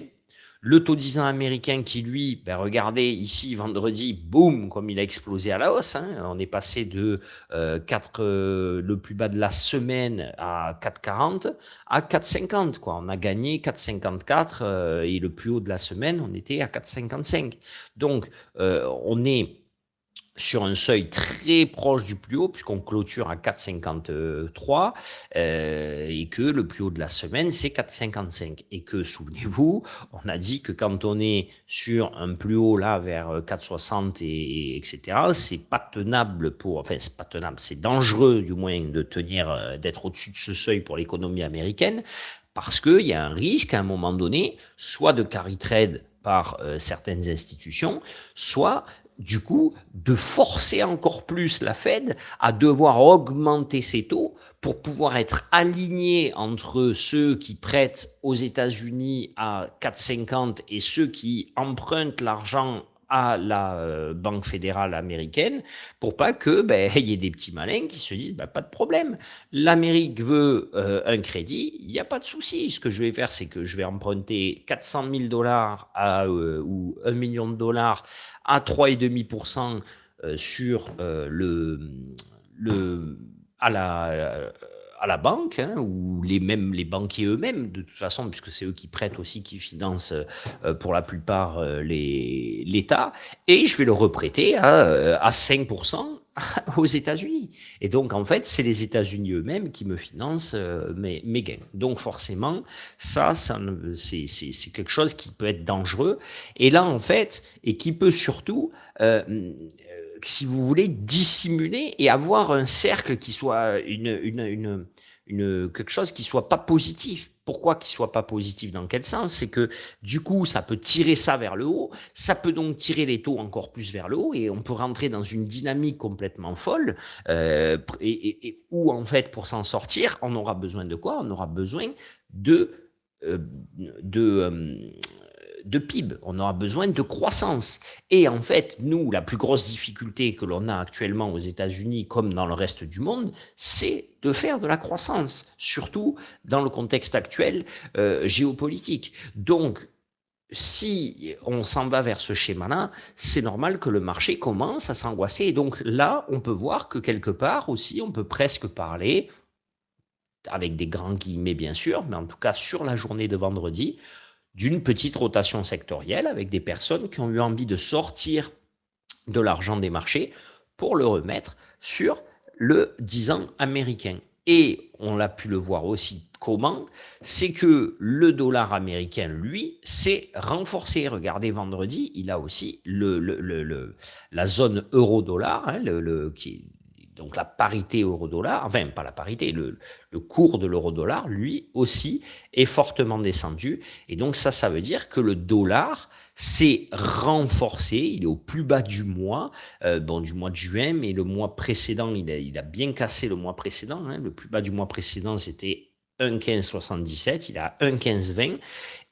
Le taux de 10 ans américain qui, lui, regardez, ici, vendredi, boum, comme il a explosé à la hausse. Hein, on est passé de le plus bas de la semaine à 4,40 à 4,50. Quoi. On a gagné 4,54 et le plus haut de la semaine, on était à 4,55. Donc, on est sur un seuil très proche du plus haut, puisqu'on clôture à 4,53 et que le plus haut de la semaine, c'est 4,55. Et que, souvenez-vous, on a dit que quand on est sur un plus haut là vers 4,60 etc., c'est pas tenable c'est pas tenable, c'est dangereux du moins de tenir, d'être au-dessus de ce seuil pour l'économie américaine, parce qu'il y a un risque à un moment donné, soit de carry trade par certaines institutions, soit du coup, de forcer encore plus la Fed à devoir augmenter ses taux pour pouvoir être aligné entre ceux qui prêtent aux États-Unis à 4,50 et ceux qui empruntent l'argent à la Banque fédérale américaine, pour pas que y ait des petits malins qui se disent pas de problème. L'Amérique veut un crédit, il n'y a pas de souci. Ce que je vais faire, c'est que je vais emprunter 400 000 dollars ou 1 million de dollars à 3,5% sur à la banque, hein, ou les banquiers eux-mêmes, de toute façon, puisque c'est eux qui prêtent aussi, qui financent pour la plupart l'État, et je vais le reprêter à 5% aux États-Unis. Et donc, en fait, c'est les États-Unis eux-mêmes qui me financent mes gains. Donc, forcément, ça c'est quelque chose qui peut être dangereux. Et là, en fait, et qui peut surtout si vous voulez, dissimuler et avoir un cercle qui soit quelque chose qui soit pas positif. Pourquoi qu'il soit pas positif? Dans quel sens? C'est que du coup, ça peut tirer ça vers le haut, ça peut donc tirer les taux encore plus vers le haut, et on peut rentrer dans une dynamique complètement folle, où en fait, pour s'en sortir, on aura besoin de quoi? On aura besoin de euh, de de PIB, on aura besoin de croissance. Et en fait, nous, la plus grosse difficulté que l'on a actuellement aux États-Unis, comme dans le reste du monde, c'est de faire de la croissance, surtout dans le contexte actuel géopolitique. Donc, si on s'en va vers ce schéma-là, c'est normal que le marché commence à s'angoisser. Et donc là, on peut voir que quelque part aussi, on peut presque parler, avec des grands guillemets bien sûr, mais en tout cas sur la journée de vendredi, d'une petite rotation sectorielle avec des personnes qui ont eu envie de sortir de l'argent des marchés pour le remettre sur le 10 ans américain. Et on l'a pu le voir aussi comment, c'est que le dollar américain, lui, s'est renforcé. Regardez, vendredi, il a aussi la zone euro-dollar, hein, donc la parité euro-dollar, enfin pas la parité, le cours de l'euro-dollar, lui aussi, est fortement descendu. Et donc ça veut dire que le dollar s'est renforcé, il est au plus bas du mois, du mois de juin, mais le mois précédent, il a bien cassé le mois précédent. Hein, le plus bas du mois précédent, c'était 1,1577, il est à 1,1520,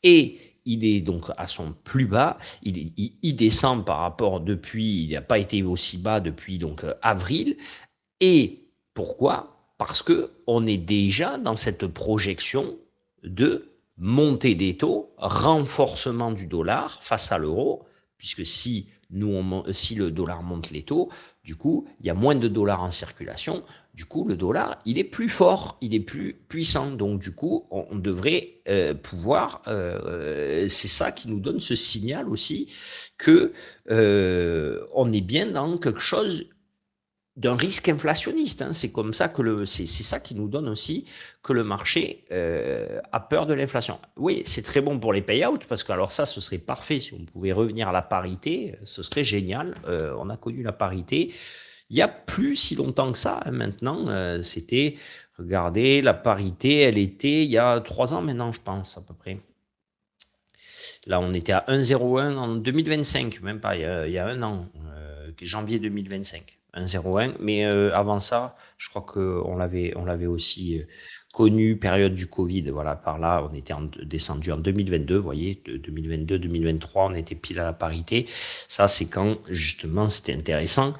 et il est donc à son plus bas, il descend par rapport depuis, il n'a pas été aussi bas depuis donc avril. Et pourquoi? Parce que on est déjà dans cette projection de montée des taux, renforcement du dollar face à l'euro, puisque si le dollar monte les taux, du coup, il y a moins de dollars en circulation. Du coup, le dollar, il est plus fort, il est plus puissant. Donc, du coup, on devrait pouvoir. C'est ça qui nous donne ce signal aussi que on est bien dans quelque chose d'un risque inflationniste. Hein. C'est comme ça que c'est ça qui nous donne aussi que le marché a peur de l'inflation. Oui, c'est très bon pour les payouts parce que alors ça, ce serait parfait si on pouvait revenir à la parité, ce serait génial. On a connu la parité. Il n'y a plus si longtemps que ça. Hein, maintenant, c'était, regardez, la parité, elle était il y a 3 ans maintenant, je pense à peu près. Là, on était à 1,01 en 2025, même pas, il y a un an, janvier 2025. 1,01, mais avant ça, je crois on l'avait aussi connu, période du Covid, voilà, par là, on était descendu en 2022, vous voyez, de 2022-2023, on était pile à la parité. Ça, c'est quand, justement, c'était intéressant.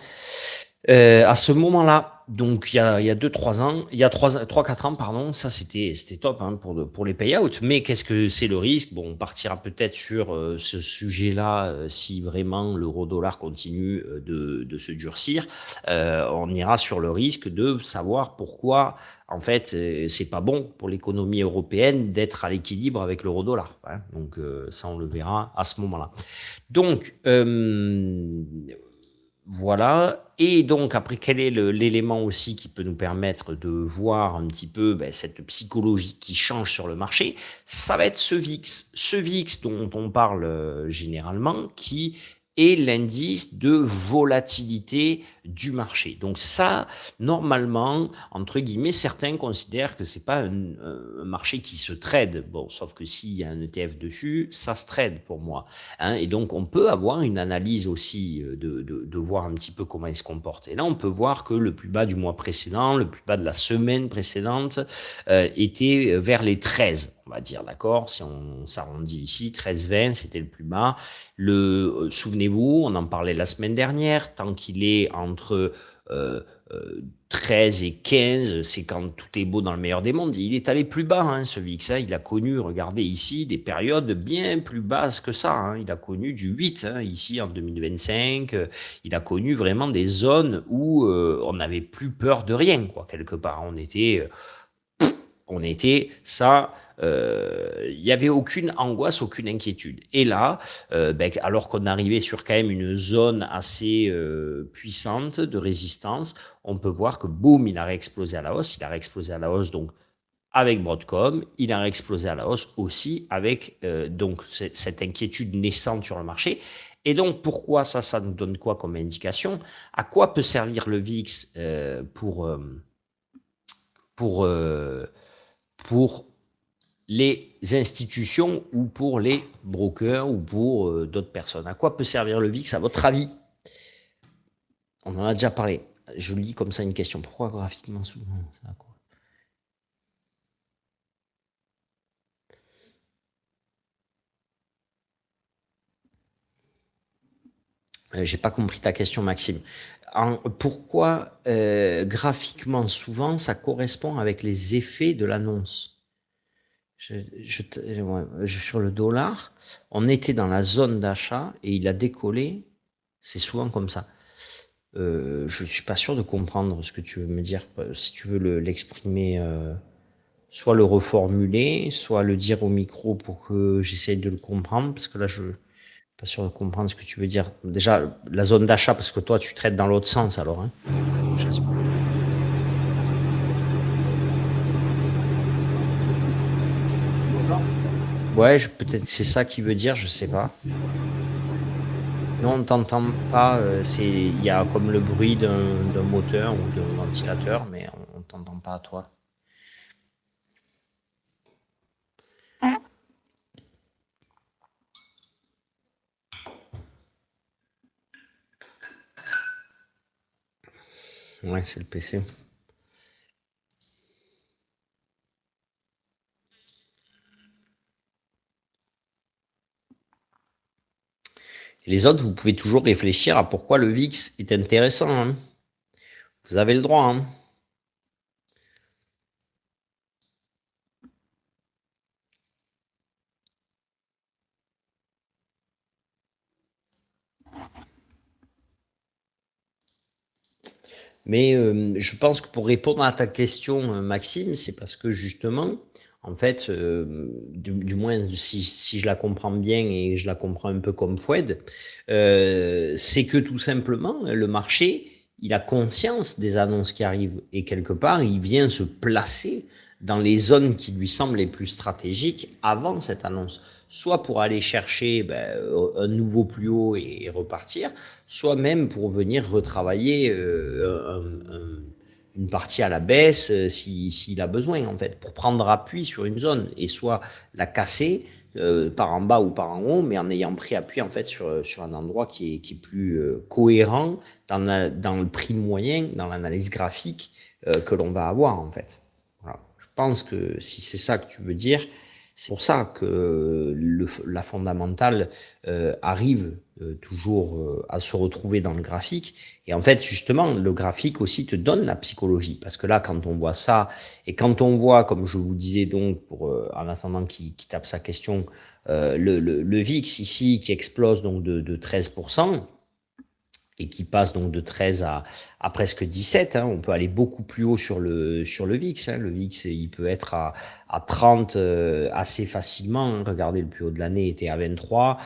À ce moment-là, donc il y a 2-3 ans, il y a 3-4 ans, pardon, ça c'était top hein, pour les payouts. Mais qu'est-ce que c'est le risque? Bon, on partira peut-être sur ce sujet-là si vraiment l'euro-dollar continue de se durcir. On ira sur le risque de savoir pourquoi, en fait, c'est pas bon pour l'économie européenne d'être à l'équilibre avec l'euro-dollar. Hein. Donc ça, on le verra à ce moment-là. Donc, voilà. Et donc, après, quel est l'élément aussi qui peut nous permettre de voir un petit peu cette psychologie qui change sur le marché? Ça va être ce VIX. Ce VIX dont on parle généralement, qui est l'indice de volatilité du marché. Donc ça, normalement, entre guillemets, certains considèrent que c'est pas un marché qui se trade. Bon, sauf que s'il y a un ETF dessus, ça se trade pour moi. Hein, et donc, on peut avoir une analyse aussi de voir un petit peu comment il se comporte. Et là, on peut voir que le plus bas du mois précédent, le plus bas de la semaine précédente, était vers les 13, on va dire, d'accord? Si on s'arrondit ici, 13,20, c'était le plus bas. Souvenez-vous, on en parlait la semaine dernière, tant qu'il est entre 13 et 15, c'est quand tout est beau dans le meilleur des mondes. Il est allé plus bas, hein, ce VIX. Hein. Il a connu, regardez ici, des périodes bien plus basses que ça. Hein. Il a connu du 8, hein, ici en 2025. Il a connu vraiment des zones où on n'avait plus peur de rien, quoi, quelque part. On était ça, il n'y avait aucune angoisse, aucune inquiétude. Et là, alors qu'on arrivait sur quand même une zone assez puissante de résistance, on peut voir que boum, il a réexplosé à la hausse. Il a réexplosé à la hausse donc avec Broadcom, il a réexplosé à la hausse aussi avec donc cette inquiétude naissante sur le marché. Et donc pourquoi ça nous donne quoi comme indication? À quoi peut servir le VIX pour pour les institutions ou pour les brokers ou pour d'autres personnes. À quoi peut servir le VIX à votre avis? On en a déjà parlé. Je lis comme ça une question. Pourquoi graphiquement souvent ça, quoi? J'ai pas compris ta question, Maxime. Pourquoi graphiquement souvent ça correspond avec les effets de l'annonce? Sur le dollar, on était dans la zone d'achat et il a décollé. C'est souvent comme ça. Je suis pas sûr de comprendre ce que tu veux me dire. Si tu veux l'exprimer, soit le reformuler, soit le dire au micro pour que j'essaye de le comprendre, parce que là, je suis pas sûr de comprendre ce que tu veux dire. Déjà, la zone d'achat, parce que toi, tu traites dans l'autre sens, alors. Hein. Ouais, peut-être c'est ça qui veut dire, je sais pas. Non, on t'entend pas. Il y a comme le bruit d'un moteur ou d'un ventilateur, mais on t'entend pas à toi. Ouais, c'est le PC. Et les autres, vous pouvez toujours réfléchir à pourquoi le VIX est intéressant. Hein. Vous avez le droit. Hein. Mais je pense que pour répondre à ta question, Maxime, c'est parce que justement, en fait, du moins si je la comprends bien et je la comprends un peu comme Foued, c'est que tout simplement, le marché, il a conscience des annonces qui arrivent et quelque part, il vient se placer dans les zones qui lui semblent les plus stratégiques avant cette annonce, soit pour aller chercher un nouveau plus haut et repartir, soit même pour venir retravailler une partie à la baisse s'il a besoin, en fait, pour prendre appui sur une zone et soit la casser par en bas ou par en haut, mais en ayant pris appui en fait sur un endroit qui est plus cohérent dans le prix moyen, dans l'analyse graphique que l'on va avoir en fait. Voilà. Je pense que si c'est ça que tu veux dire, c'est pour ça que la fondamentale arrive toujours à se retrouver dans le graphique. Et en fait, justement, le graphique aussi te donne la psychologie. Parce que là, quand on voit ça, et quand on voit, comme je vous disais donc, en attendant qu'il tape sa question, le VIX ici qui explose donc de 13%, et qui passe donc de 13 à presque 17. Hein. On peut aller beaucoup plus haut sur le VIX. Hein. Le VIX, il peut être à 30 assez facilement. Hein. Regardez, le plus haut de l'année était à 23.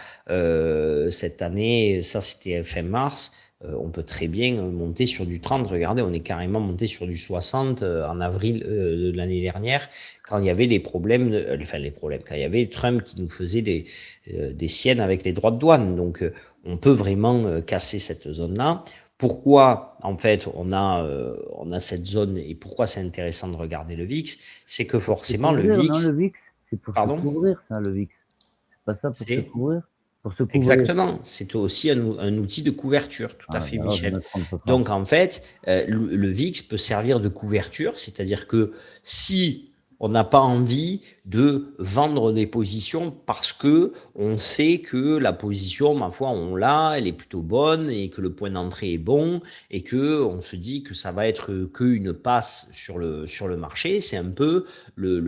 Cette année, ça c'était fin mars. On peut très bien monter sur du 30. Regardez, on est carrément monté sur du 60 en avril de l'année dernière, quand il y avait les problèmes, quand il y avait Trump qui nous faisait des siennes avec les droits de douane. Donc, on peut vraiment casser cette zone-là. Pourquoi, en fait, on a cette zone et pourquoi c'est intéressant de regarder le VIX, c'est que forcément le couvrir, non, le VIX, VIX? C'est pour se pardon, couvrir, ça, le VIX. C'est pas ça pour se c'est couvrir? Pour se couvrir. exactement, c'est aussi un outil de couverture, tout à Ah, fait, alors je Michel. me trompe pas. Donc, en fait, le VIX peut servir de couverture, c'est-à-dire que si on n'a pas envie de vendre des positions parce que on sait que la position, ma foi, on l'a, elle est plutôt bonne et que le point d'entrée est bon et que on se dit que ça va être qu'une passe sur le marché, c'est un peu le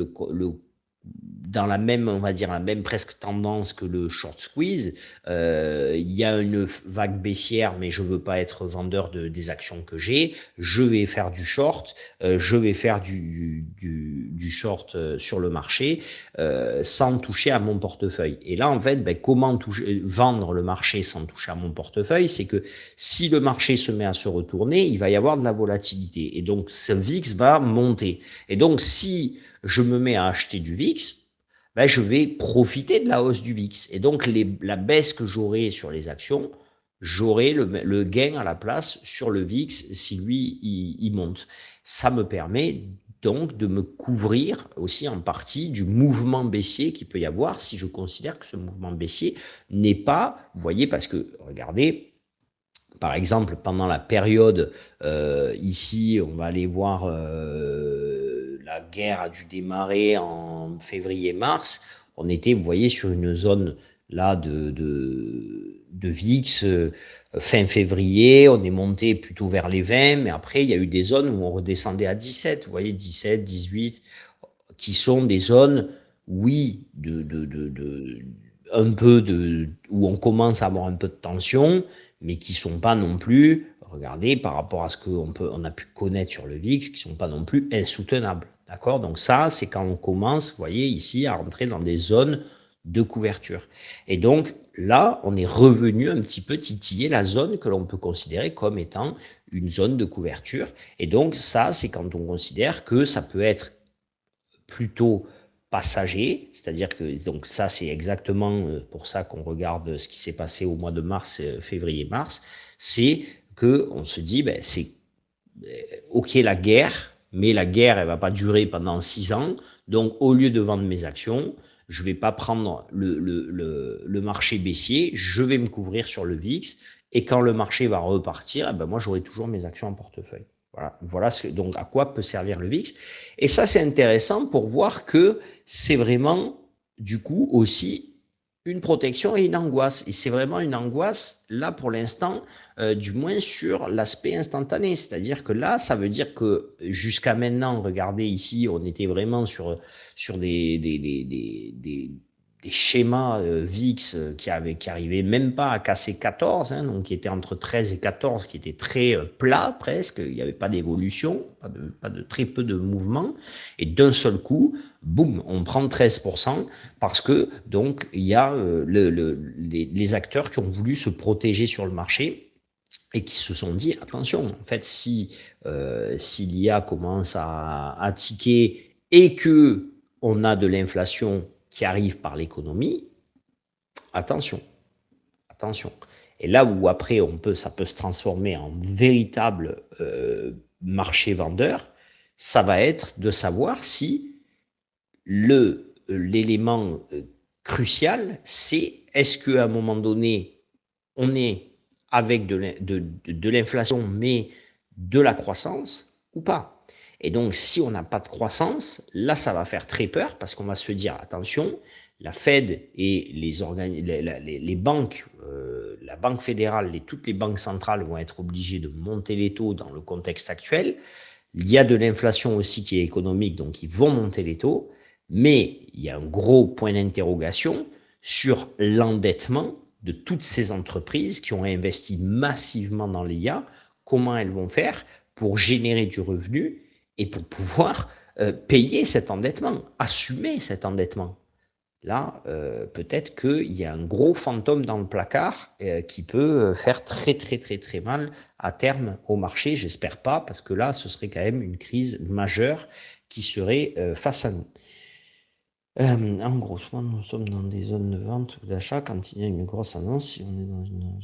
dans la même, on va dire, la même presque tendance que le short squeeze. Il y a une vague baissière, mais je veux pas être vendeur des actions que j'ai. Je vais faire du short, je vais faire du short sur le marché sans toucher à mon portefeuille. Et là, en fait, comment vendre le marché sans toucher à mon portefeuille? C'est que si le marché se met à se retourner, il va y avoir de la volatilité. Et donc, ce VIX va monter. Et donc, si je me mets à acheter du VIX, je vais profiter de la hausse du VIX. Et donc, la baisse que j'aurai sur les actions, j'aurai le gain à la place sur le VIX si lui, il monte. Ça me permet donc de me couvrir aussi en partie du mouvement baissier qu'il peut y avoir si je considère que ce mouvement baissier n'est pas, vous voyez, parce que regardez, par exemple, pendant la période, ici, on va aller voir, la guerre a dû démarrer en février-mars. On était, vous voyez, sur une zone là de VIX fin février. On est monté plutôt vers les 20, mais après, il y a eu des zones où on redescendait à 17. Vous voyez, 17, 18, qui sont des zones, oui, un peu où on commence à avoir un peu de tension, mais qui sont pas non plus, regardez, par rapport à ce on a pu connaître sur le VIX, qui sont pas non plus insoutenables. D'accord? Donc ça, c'est quand on commence, vous voyez, ici, à rentrer dans des zones de couverture. Et donc, là, on est revenu un petit peu titiller la zone que l'on peut considérer comme étant une zone de couverture. Et donc, ça, c'est quand on considère que ça peut être plutôt passager, c'est-à-dire que donc ça c'est exactement pour ça qu'on regarde ce qui s'est passé au mois de mars, février-mars, c'est que on se dit c'est ok la guerre, mais la guerre elle va pas durer pendant 6 ans, donc au lieu de vendre mes actions, je vais pas prendre le marché baissier, je vais me couvrir sur le VIX et quand le marché va repartir, moi j'aurai toujours mes actions en portefeuille. Voilà donc à quoi peut servir le VIX. Et ça, c'est intéressant pour voir que c'est vraiment, du coup, aussi une protection et une angoisse. Et c'est vraiment une angoisse, là, pour l'instant, du moins sur l'aspect instantané. C'est-à-dire que là, ça veut dire que jusqu'à maintenant, regardez ici, on était vraiment sur des schémas VIX qui arrivaient même pas à casser 14, hein, donc qui étaient entre 13 et 14, qui étaient très plats presque, il n'y avait pas d'évolution, pas de très peu de mouvement, et d'un seul coup, boum, on prend 13%, parce que donc il y a les acteurs qui ont voulu se protéger sur le marché, et qui se sont dit, attention, en fait, si l'IA commence à tiquer et que on a de l'inflation qui arrive par l'économie, attention, attention. Et là où après ça peut se transformer en véritable marché vendeur, ça va être de savoir si l'élément crucial, c'est est-ce qu'à un moment donné, on est avec de l'inflation, mais de la croissance ou pas. Et donc, si on n'a pas de croissance, là, ça va faire très peur parce qu'on va se dire, attention, la Fed et les banques, la Banque fédérale et toutes les banques centrales vont être obligées de monter les taux dans le contexte actuel. Il y a de l'inflation aussi qui est économique, donc ils vont monter les taux, mais il y a un gros point d'interrogation sur l'endettement de toutes ces entreprises qui ont investi massivement dans l'IA, comment elles vont faire pour générer du revenu et pour pouvoir payer cet endettement, assumer cet endettement. Là, peut-être qu'il y a un gros fantôme dans le placard qui peut faire très très très très mal à terme au marché. J'espère pas, parce que là, ce serait quand même une crise majeure qui serait face à nous. En gros, soit nous sommes dans des zones de vente ou d'achat quand il y a une grosse annonce, si on est dans une...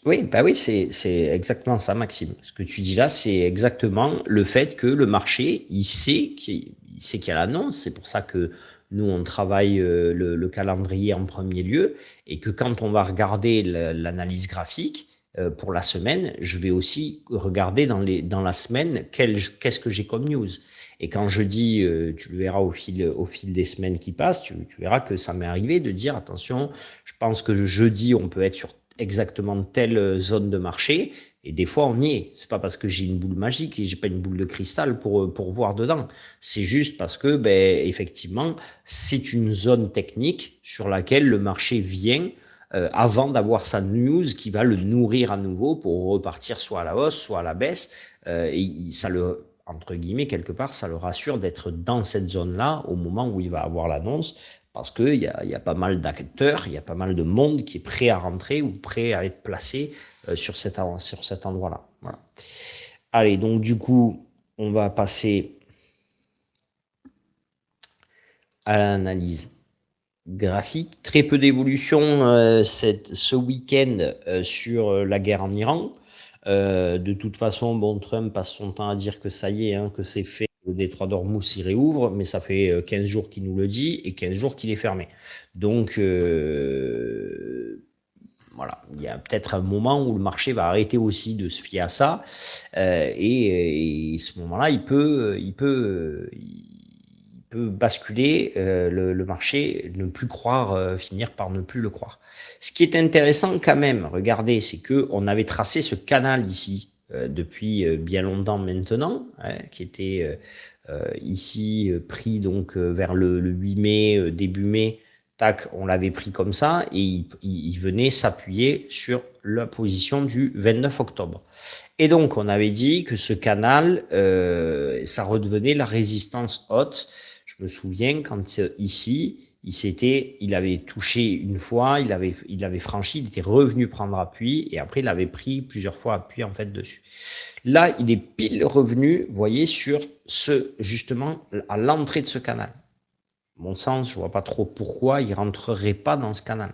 Oui, bah oui, c'est exactement ça, Maxime. Ce que tu dis là, c'est exactement le fait que le marché, il sait qu'il y a l'annonce. C'est pour ça que nous, on travaille le calendrier en premier lieu, et que quand on va regarder l'analyse graphique pour la semaine, je vais aussi regarder dans la semaine qu'est-ce que j'ai comme news. Et quand je dis, tu le verras au fil des semaines qui passent, tu verras que ça m'est arrivé de dire, attention, je pense que jeudi, on peut être sur exactement telle zone de marché, et des fois on y est. C'est pas parce que j'ai une boule magique et j'ai pas une boule de cristal pour voir dedans. C'est juste parce que, ben, effectivement, c'est une zone technique sur laquelle le marché vient avant d'avoir sa news qui va le nourrir à nouveau pour repartir soit à la hausse, soit à la baisse. Et ça le, entre guillemets, quelque part, ça le rassure d'être dans cette zone-là au moment où il va avoir l'annonce, parce qu'il y a pas mal d'acteurs, il y a pas mal de monde qui est prêt à rentrer ou prêt à être placé sur cet endroit-là. Voilà. Allez, donc du coup, on va passer à l'analyse graphique. Très peu d'évolution ce week-end sur la guerre en Iran. De toute façon, bon, Trump passe son temps à dire que ça y est, hein, que c'est fait, le détroit d'Ormuz il réouvre, mais ça fait 15 jours qu'il nous le dit et 15 jours qu'il est fermé. Donc, voilà, il y a peut-être un moment où le marché va arrêter aussi de se fier à ça, et ce moment-là, il peut basculer le marché, ne plus croire, finir par ne plus le croire. Ce qui est intéressant quand même, regardez, c'est que on avait tracé ce canal ici depuis bien longtemps maintenant, hein, qui était ici pris donc vers le 8 mai, début mai. Tac, on l'avait pris comme ça, et il venait s'appuyer sur la position du 29 octobre. Et donc, on avait dit que ce canal, ça redevenait la résistance haute. Je me souviens quand ici, il avait touché une fois, il avait franchi, il était revenu prendre appui, et après il avait pris plusieurs fois appui en fait dessus. Là, il est pile revenu, vous voyez, sur justement, à l'entrée de ce canal. Mon sens, je vois pas trop pourquoi il rentrerait pas dans ce canal.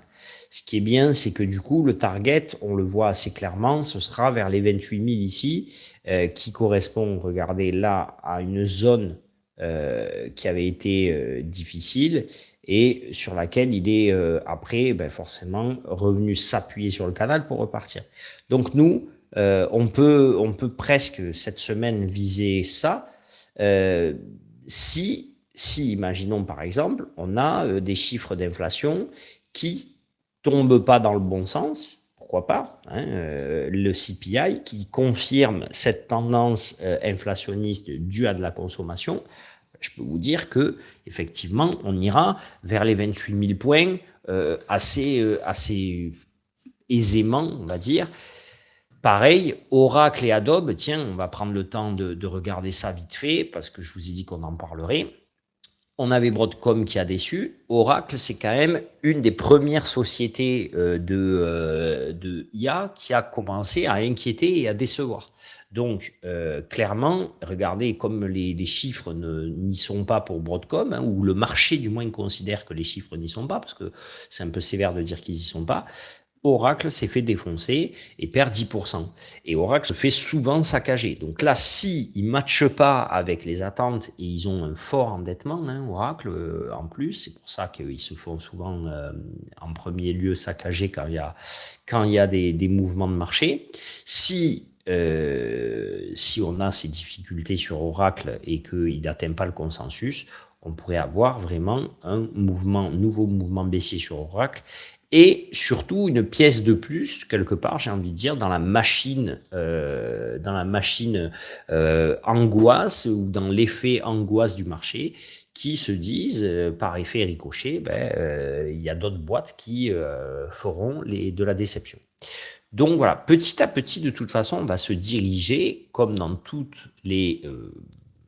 Ce qui est bien, c'est que du coup, le target, on le voit assez clairement, ce sera vers les 28 000 ici, qui correspond, regardez là, à une zone qui avait été difficile, et sur laquelle il est après, ben forcément, revenu s'appuyer sur le canal pour repartir. Donc nous, on peut presque cette semaine viser ça, si imaginons par exemple, on a des chiffres d'inflation qui tombent pas dans le bon sens, pourquoi pourquoi pas, hein, le CPI qui confirme cette tendance inflationniste due à de la consommation, je peux vous dire que effectivement, on ira vers les 28 000 points assez aisément, on va dire. Pareil, Oracle et Adobe, tiens, on va prendre le temps de regarder ça vite fait, parce que je vous ai dit qu'on en parlerait. On avait Broadcom qui a déçu. Oracle, c'est quand même une des premières sociétés de IA qui a commencé à inquiéter et à décevoir. Donc, clairement, regardez comme les chiffres n'y sont pas pour Broadcom, hein, ou le marché du moins considère que les chiffres n'y sont pas, parce que c'est un peu sévère de dire qu'ils n'y sont pas. Oracle s'est fait défoncer et perd 10%. Et Oracle se fait souvent saccager. Donc là, si ils ne matchent pas avec les attentes et ils ont un fort endettement, hein, Oracle, en plus, c'est pour ça qu'ils se font souvent en premier lieu saccager quand il y a des mouvements de marché. Si on a ces difficultés sur Oracle et qu'il n'atteint pas le consensus, on pourrait avoir vraiment un nouveau mouvement baissier sur Oracle. Et surtout une pièce de plus, quelque part, j'ai envie de dire, dans la machine angoisse ou dans l'effet angoisse du marché, qui se disent, par effet ricochet, il y a d'autres boîtes qui feront de la déception. Donc voilà, petit à petit, de toute façon, on va se diriger, comme dans toutes les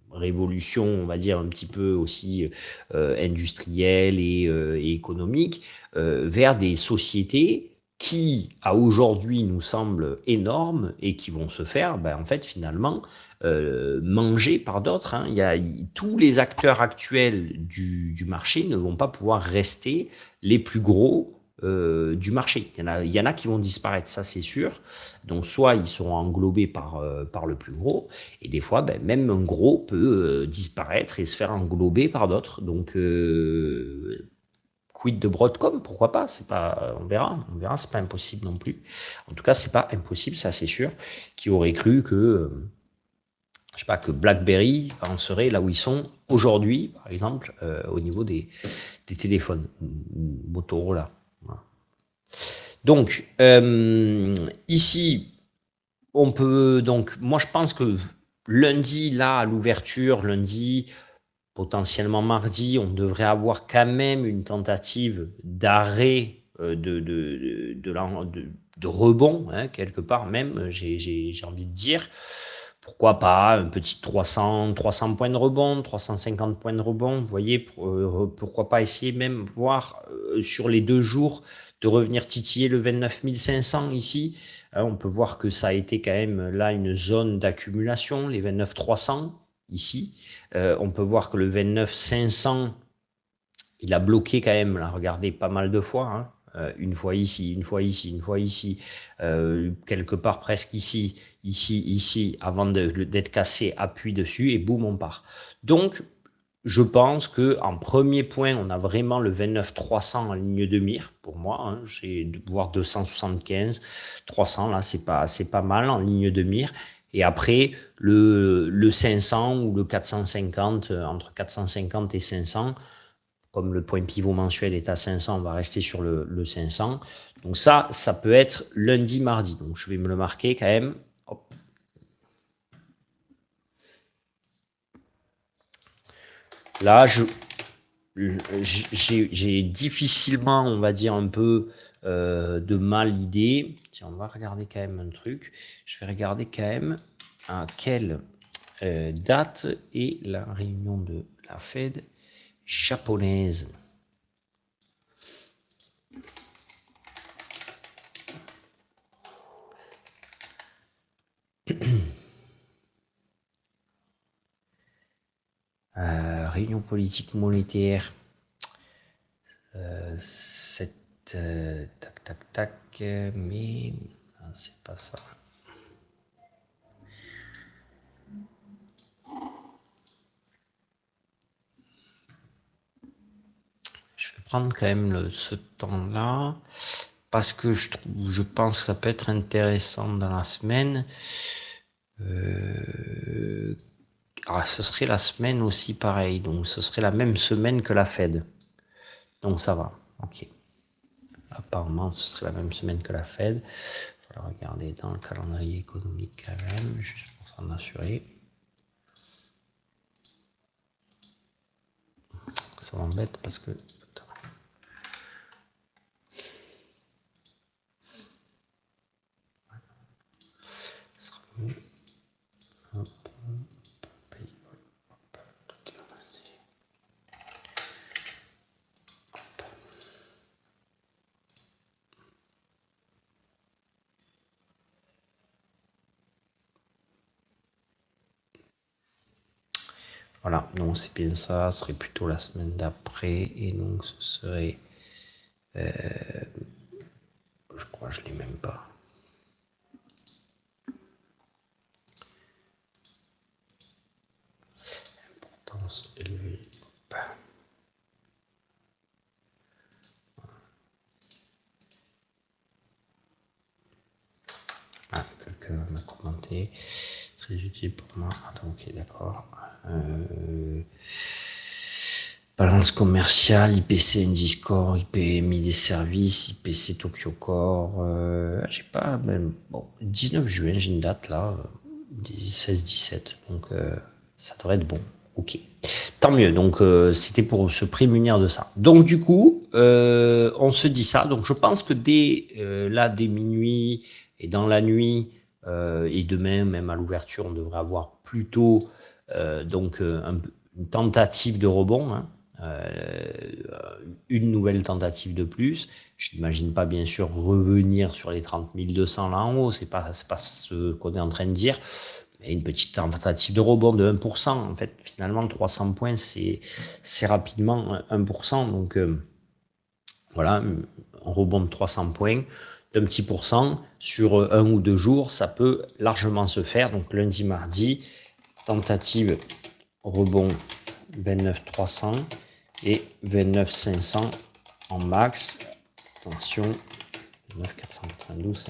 révolution, on va dire, un petit peu aussi industrielle et économique, vers des sociétés qui, à aujourd'hui, nous semblent énormes et qui vont se faire, en fait, finalement, manger par d'autres. Hein. Tous les acteurs actuels du marché ne vont pas pouvoir rester les plus gros du marché. Il y en a qui vont disparaître, ça c'est sûr. Donc soit ils seront englobés par le plus gros, et des fois, même un gros peut disparaître et se faire englober par d'autres. Donc, quid de Broadcom, pourquoi pas, on verra, c'est pas impossible non plus. En tout cas, c'est pas impossible, ça c'est sûr. Qui aurait cru que, je sais pas, que BlackBerry en serait là où ils sont aujourd'hui, par exemple, au niveau des téléphones, Motorola. Voilà. Donc, ici, on peut donc, moi je pense que lundi, là, à l'ouverture, lundi, potentiellement mardi, on devrait avoir quand même une tentative d'arrêt de rebond, hein, quelque part même, j'ai envie de dire. Pourquoi pas un petit 300 points de rebond, 350 points de rebond, vous voyez, pourquoi pas essayer même, voir sur les 2 jours, de revenir titiller le 29 500 ici. On peut voir que ça a été quand même là une zone d'accumulation, les 29 300 ici. On peut voir que le 29 500, il a bloqué quand même, là, regardez, pas mal de fois. Hein. Une fois ici, une fois ici, une fois ici, quelque part presque ici, avant d'être cassé, appuie dessus et boum, on part. Donc, je pense que en premier point, on a vraiment le 29 300 en ligne de mire pour moi. Hein, j'ai de voir 275, 300 là, c'est pas mal en ligne de mire. Et après le 500 ou le 450, entre 450 et 500, comme le point pivot mensuel est à 500, on va rester sur le 500. Donc ça peut être lundi, mardi. Donc je vais me le marquer quand même. Hop. Là, j'ai difficilement, on va dire, un peu de mal l'idée. Tiens, on va regarder quand même un truc. Je vais regarder quand même à quelle date est la réunion de la Fed japonaise. Réunion politique monétaire. Tac, mais c'est pas ça. Je vais prendre quand même ce temps-là parce que je pense que ça peut être intéressant dans la semaine. Ce serait la semaine aussi pareil, donc ce serait la même semaine que la Fed. Donc ça va, ok. apparemment, ce serait la même semaine que la Fed. Il faudra regarder dans le calendrier économique quand même, juste pour s'en assurer. Ça m'embête parce que... Voilà, donc c'est bien ça, ce serait plutôt la semaine d'après, et donc ce serait... je crois que je ne l'ai même pas. Importance élevée. Ah, quelqu'un m'a commenté. Très utile pour moi. Attends, ok, d'accord. Balance commerciale, IPC Indiscore, IPMI des services, IPC Tokyo Core. J'ai pas même. Bon, 19 juin, j'ai une date là, 16-17. Donc ça devrait être bon. Ok. Tant mieux. Donc c'était pour se prémunir de ça. Donc du coup, on se dit ça. Donc je pense que dès minuit et dans la nuit et demain, même à l'ouverture, on devrait avoir plutôt une tentative de rebond. Hein. Une nouvelle tentative de plus. Je n'imagine pas bien sûr revenir sur les 30 200 là en haut, c'est pas ce qu'on est en train de dire, mais une petite tentative de rebond de 1%. En fait, finalement, 300 points, c'est rapidement 1%. Donc voilà, un rebond de 300 points, d'un petit pourcent sur 1 ou 2 jours, ça peut largement se faire. Donc lundi, mardi, tentative rebond 29 300 et 29 500 en max. Attention, 29 492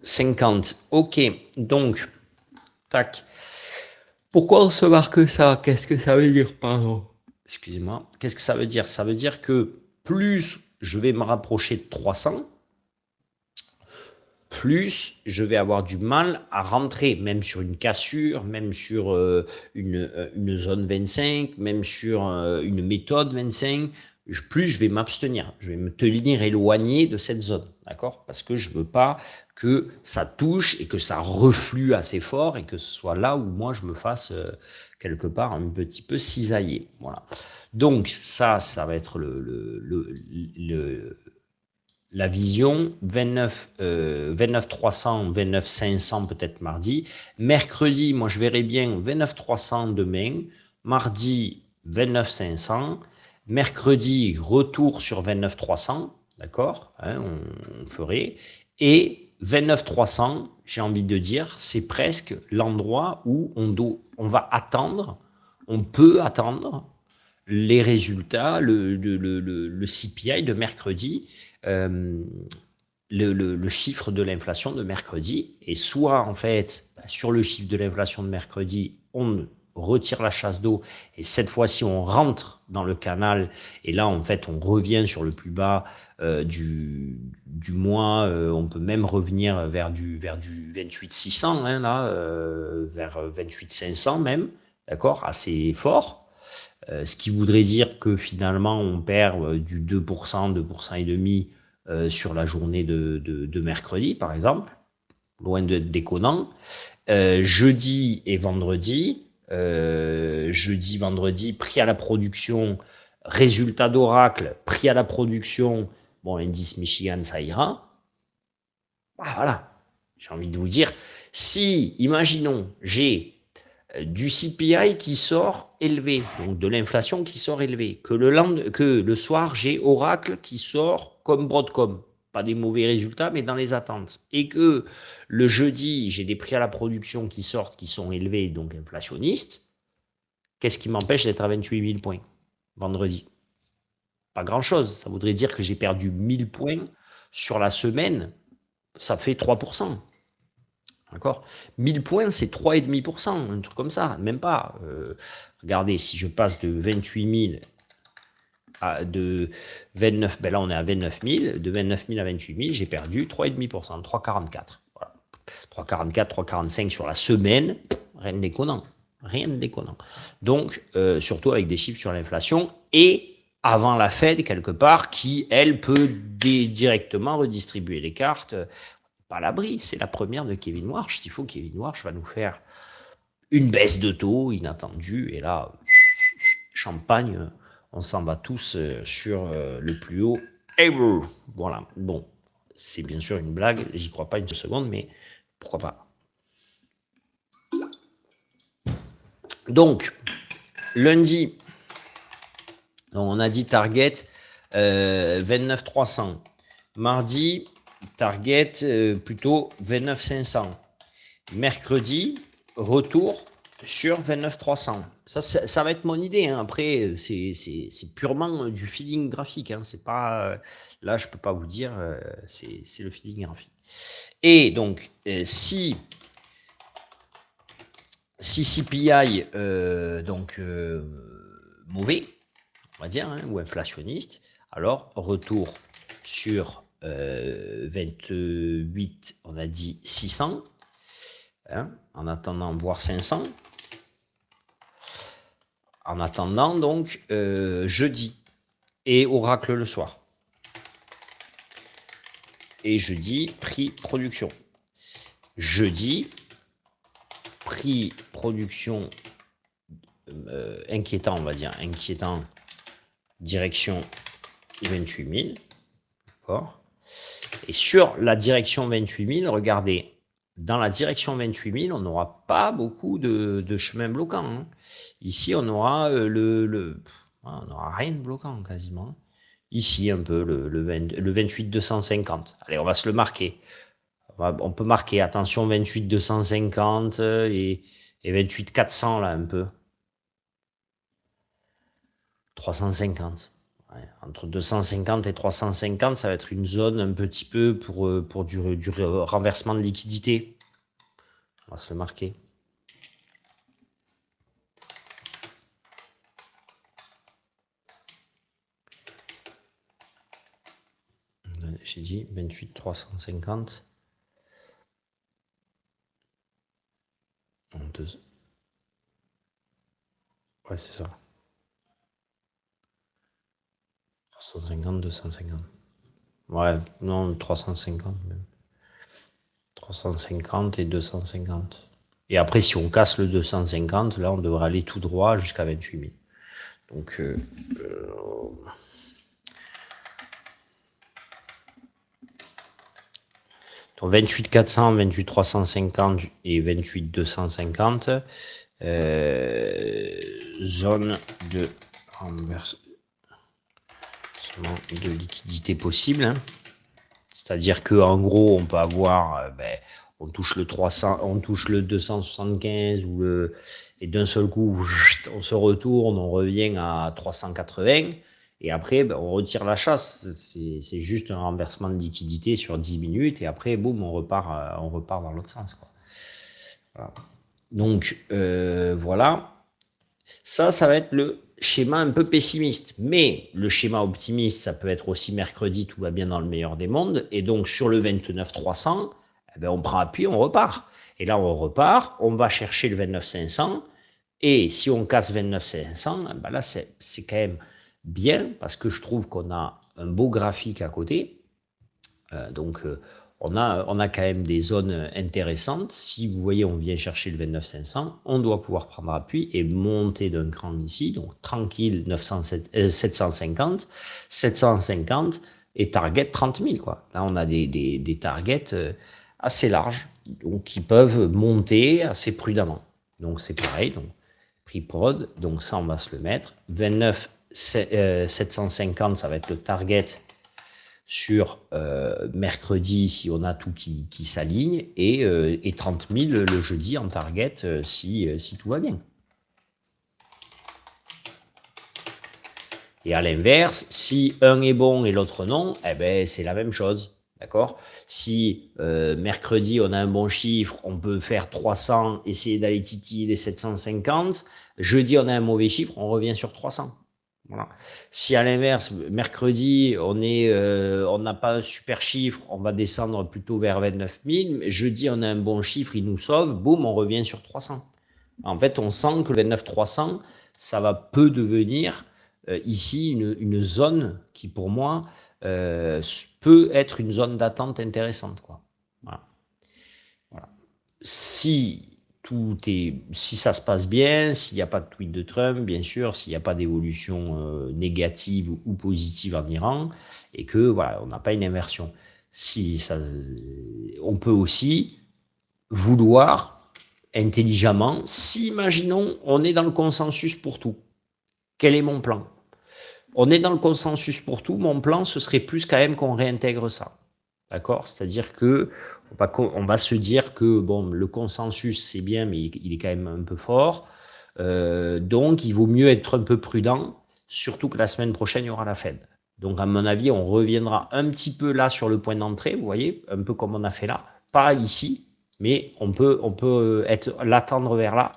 50. Ok, donc, tac. Pourquoi on se marque ça? Qu'est-ce que ça veut dire? Pardon. Excusez-moi. Qu'est-ce que ça veut dire? Ça veut dire que plus je vais me rapprocher de 300, plus je vais avoir du mal à rentrer, même sur une cassure, même sur une zone 25, même sur une méthode 25, plus je vais m'abstenir, je vais me tenir éloigné de cette zone, d'accord? Parce que je ne veux pas que ça touche et que ça reflue assez fort et que ce soit là où moi je me fasse quelque part un petit peu cisailler. Voilà. Donc ça va être la vision, 29 300, 29 500 peut-être mardi. Mercredi, moi je verrai bien 29 300 demain. Mardi, 29 500. Mercredi, retour sur 29 300. D'accord, hein, on ferait. Et 29 300, j'ai envie de dire, c'est presque l'endroit où on va attendre, on peut attendre les résultats, le CPI de mercredi, le chiffre de l'inflation de mercredi. Et soit, en fait, sur le chiffre de l'inflation de mercredi, on retire la chasse d'eau et cette fois-ci, on rentre dans le canal. Et là, en fait, on revient sur le plus bas du mois. On peut même revenir vers du 28 600, hein, là, vers 28 500 même, d'accord, assez fort. Ce qui voudrait dire que finalement, on perd du 2%, 2% et demi sur la journée de mercredi, par exemple, loin d'être déconnant. Jeudi et vendredi, vendredi, prix à la production, résultat d'Oracle, prix à la production, bon, l'indice Michigan, ça ira. Ah, voilà, j'ai envie de vous dire, si, imaginons, j'ai du CPI qui sort élevé, donc de l'inflation qui sort élevée, que le soir, j'ai Oracle qui sort comme Broadcom, pas des mauvais résultats, mais dans les attentes, et que le jeudi, j'ai des prix à la production qui sortent, qui sont élevés, donc inflationnistes, qu'est-ce qui m'empêche d'être à 28 000 points vendredi? Pas grand-chose, ça voudrait dire que j'ai perdu 1000 points sur la semaine, ça fait 3%. D'accord, 1000 points, c'est 3,5%, un truc comme ça, même pas. Regardez, si je passe de 28 000 de 29, ben là on est à 29 000, de 29 000 à 28 000, j'ai perdu 3,5%, 3,44. Voilà. 3,44, 3,45 sur la semaine, rien de déconnant. Rien de déconnant. Donc, surtout avec des chiffres sur l'inflation et avant la Fed, quelque part, qui, elle, peut directement redistribuer les cartes. Pas à l'abri, c'est la première de Kevin Warsh. S'il faut, Kevin Warsh va nous faire une baisse de taux inattendue. Et là, champagne, on s'en va tous sur le plus haut ever. Voilà. Bon, c'est bien sûr une blague, j'y crois pas une seconde, mais pourquoi pas. Donc, lundi, on a dit target 29 300. Mardi, target plutôt 29 500. Mercredi, retour sur 29 300. Ça va être mon idée. Hein. Après, c'est purement du feeling graphique. Hein. C'est pas, là, je peux pas vous dire. C'est le feeling graphique. Et donc, si CPI mauvais, on va dire, hein, ou inflationniste, alors retour sur 28, on a dit 600, hein, en attendant voire 500. En attendant donc jeudi et oracle le soir. Et jeudi, prix production. Jeudi, prix production inquiétant, on va dire, inquiétant, direction 28 000. D'accord. Et sur la direction 28 000, regardez, dans la direction 28 000, on n'aura pas beaucoup de chemin bloquant. Hein. Ici, on aura on n'aura rien de bloquant quasiment. Ici, un peu le 28 250. Allez, on va se le marquer. On peut marquer, attention, 28 250 et 28 400 là un peu. 350. Ouais, entre 250 et 350, ça va être une zone un petit peu pour du renversement de liquidité. On va se le marquer. J'ai dit 28 350. Ouais, c'est ça. 350, 250. Ouais, non, 350 même. 350 et 250. Et après, si on casse le 250, là, on devrait aller tout droit jusqu'à 28 000. Donc, donc 28 400, 28 350 et 28 250. Zone de renversement de liquidité possible. Hein. C'est-à-dire qu'en gros, on peut avoir, on touche le 300, on touche le 275 et d'un seul coup, on se retourne, on revient à 380 et après, on retire la chasse. C'est juste un renversement de liquidité sur 10 minutes et après, boum, on repart dans l'autre sens. Quoi. Voilà. Donc, voilà. Ça va être le schéma un peu pessimiste. Mais le schéma optimiste, ça peut être aussi mercredi, tout va bien dans le meilleur des mondes. Et donc, sur le 29 300, on prend appui, on repart. Et là, on repart, on va chercher le 29 500. Et si on casse 29 500, là, c'est quand même bien parce que je trouve qu'on a un beau graphique à côté. On a quand même des zones intéressantes. Si vous voyez, on vient chercher le 29 500, on doit pouvoir prendre appui et monter d'un cran ici. Donc, tranquille, 750, 750 et target 30 000. Quoi. Là, on a des targets assez larges, donc qui peuvent monter assez prudemment. Donc, c'est pareil. Donc, prix prod, donc ça, on va se le mettre. 29 750, ça va être le target sur mercredi si on a tout qui s'aligne et 30 000 le jeudi en target si tout va bien. Et à l'inverse, si un est bon et l'autre non, c'est la même chose. D'accord. Si mercredi on a un bon chiffre, on peut faire 300, essayer d'aller titiller les 750. Jeudi on a un mauvais chiffre, on revient sur 300. Voilà. Si à l'inverse, mercredi, on n'a pas un super chiffre, on va descendre plutôt vers 29 000. Jeudi, on a un bon chiffre, il nous sauve, boum, on revient sur 300. En fait, on sent que le 29 300, ça peut devenir ici une zone qui, pour moi, peut être une zone d'attente intéressante, quoi. Voilà. Voilà. Si ça se passe bien, s'il n'y a pas de tweet de Trump, bien sûr, s'il n'y a pas d'évolution négative ou positive en Iran, et que voilà, on n'a pas une inversion. Si ça, on peut aussi vouloir intelligemment, si imaginons, on est dans le consensus pour tout. Quel est mon plan? On est dans le consensus pour tout. Mon plan, ce serait plus quand même qu'on réintègre ça. D'accord? C'est-à-dire que on va se dire que bon, le consensus, c'est bien, mais il est quand même un peu fort. Donc, il vaut mieux être un peu prudent, surtout que la semaine prochaine, il y aura la Fed. Donc, à mon avis, on reviendra un petit peu là sur le point d'entrée, vous voyez, un peu comme on a fait là. Pas ici, mais on peut l'attendre vers là,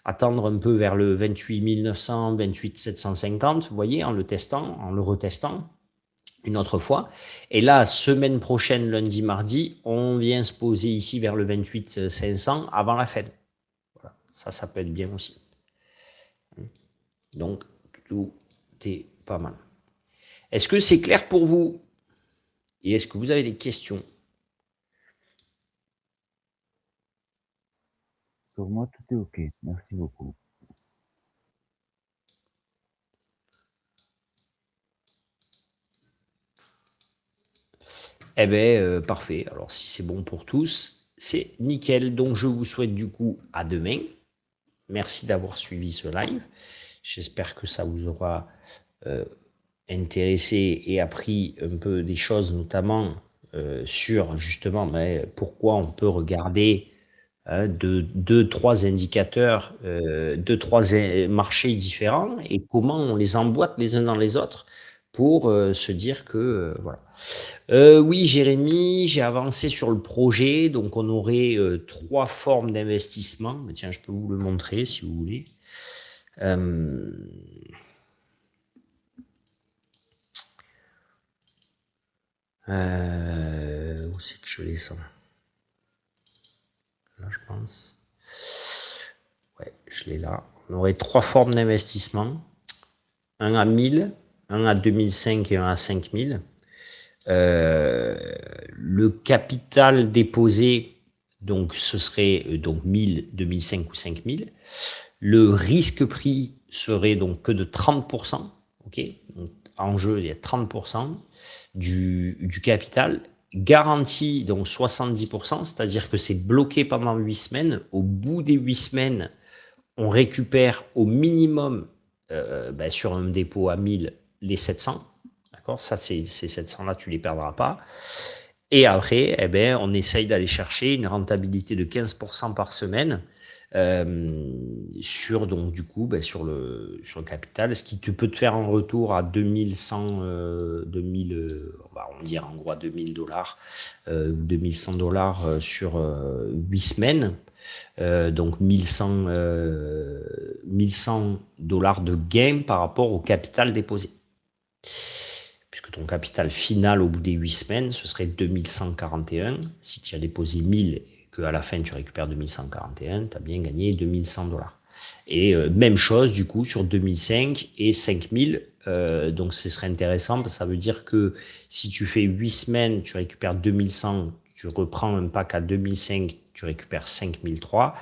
attendre un peu vers le 28 900, 28 750, vous voyez, en le testant, en le retestant une autre fois. Et là, semaine prochaine, lundi, mardi, on vient se poser ici vers le 28 500 avant la Fed. Voilà. Ça peut être bien aussi. Donc, tout est pas mal. Est-ce que c'est clair pour vous? Et est-ce que vous avez des questions? Pour moi, tout est OK. Merci beaucoup. Eh bien, parfait. Alors, si c'est bon pour tous, c'est nickel. Donc, je vous souhaite du coup à demain. Merci d'avoir suivi ce live. J'espère que ça vous aura intéressé et appris un peu des choses, notamment sur justement pourquoi on peut regarder deux, trois indicateurs, deux, trois marchés différents et comment on les emboîte les uns dans les autres pour se dire que voilà. Oui, Jérémy, j'ai avancé sur le projet, donc on aurait trois formes d'investissement. Mais tiens, je peux vous le montrer si vous voulez. Où c'est que je l'ai ça? Là, je pense. Ouais, je l'ai là. On aurait trois formes d'investissement. Un à 1000, un à 2005 et un à 5000. Le capital déposé, donc ce serait donc 1000, 2005 ou 5000. Le risque pris serait donc que de 30%. Ok, donc, en jeu, il y a 30% du capital. Garantie, donc 70%, c'est-à-dire que c'est bloqué pendant 8 semaines. Au bout des 8 semaines, on récupère au minimum sur un dépôt à 1000 les 700. D'accord? Ça, ces 700-là, tu ne les perdras pas. Et après, eh ben, on essaye d'aller chercher une rentabilité de 15% par semaine sur donc du coup sur le capital, ce qui peut te faire un retour à 2100 2000 on va dire en gros à 2000 $, 2100 $ sur 8 semaines, donc 1100 $ de gain par rapport au capital déposé, puisque ton capital final au bout des 8 semaines, ce serait 2141. Si tu as déposé 1000 et qu'à la fin tu récupères 2141, tu as bien gagné 2100 $. Et même chose du coup sur 2005 et 5000. Donc ce serait intéressant parce que ça veut dire que si tu fais 8 semaines, tu récupères 2100, tu reprends un pack à 2005, tu récupères 5003.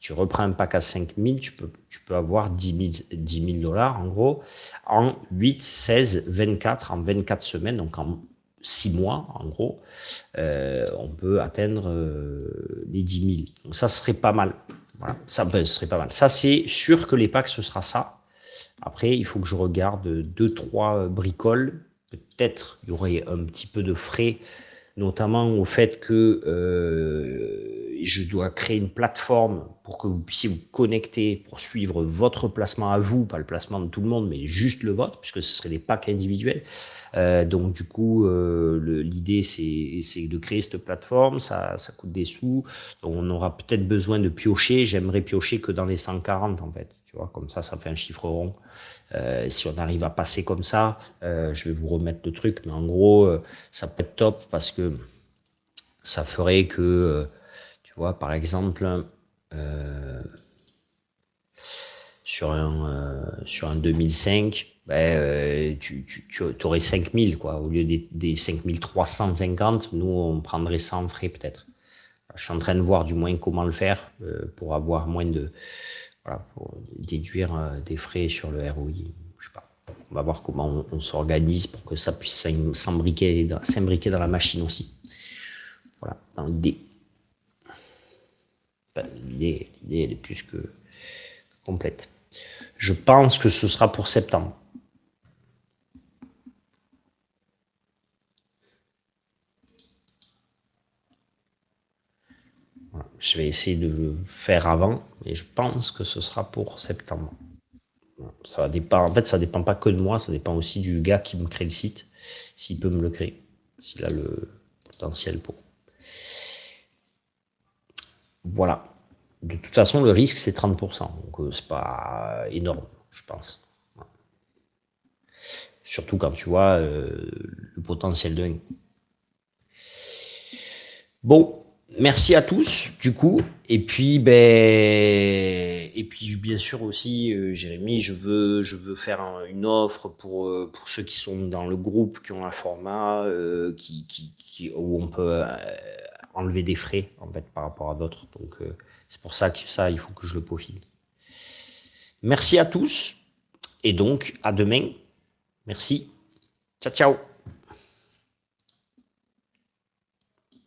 Tu reprends un pack à 5000, tu peux avoir 10 000 $ en gros, en 8, 16, 24, en 24 semaines, donc en 6 mois en gros, on peut atteindre les 10 000. Donc ça serait pas mal. Voilà, ça serait pas mal. Ça, c'est sûr que les packs, ce sera ça. Après, il faut que je regarde 2-3 bricoles. Peut-être il y aurait un petit peu de frais, notamment au fait que je dois créer une plateforme pour que vous puissiez vous connecter pour suivre votre placement à vous, pas le placement de tout le monde, mais juste le vôtre, puisque ce serait des packs individuels. Donc du coup, l'idée c'est de créer cette plateforme, ça coûte des sous, donc on aura peut-être besoin de piocher. J'aimerais piocher que dans les 140 en fait, tu vois, comme ça fait un chiffre rond. Si on arrive à passer comme ça, je vais vous remettre le truc, mais en gros, ça peut être top parce que ça ferait que, tu vois, par exemple, sur un 2005, ben, tu aurais 5000, quoi. Au lieu des 5350, nous, on prendrait 100 frais, peut-être. Je suis en train de voir du moins comment le faire pour avoir moins de. Voilà, pour déduire des frais sur le ROI. Je sais pas. On va voir comment on s'organise pour que ça puisse s'imbriquer dans la machine aussi. Voilà, dans l'idée. Enfin, l'idée, elle est plus que complète. Je pense que ce sera pour septembre. Voilà. Je vais essayer de le faire avant, mais je pense que ce sera pour septembre. Voilà. Ça dépend. En fait, ça dépend pas que de moi, ça dépend aussi du gars qui me crée le site, s'il peut me le créer, s'il a le potentiel pour. Voilà. De toute façon, le risque, c'est 30%. Donc, c'est pas énorme, je pense. Voilà. Surtout quand tu vois le potentiel de. Bon, merci à tous, du coup. Et puis, bien sûr aussi, Jérémy, je veux faire une offre pour ceux qui sont dans le groupe, qui ont un format où on peut enlever des frais, en fait, par rapport à d'autres. Donc, c'est pour ça il faut que je le peaufine. Merci à tous. Et donc, à demain. Merci. Ciao, ciao.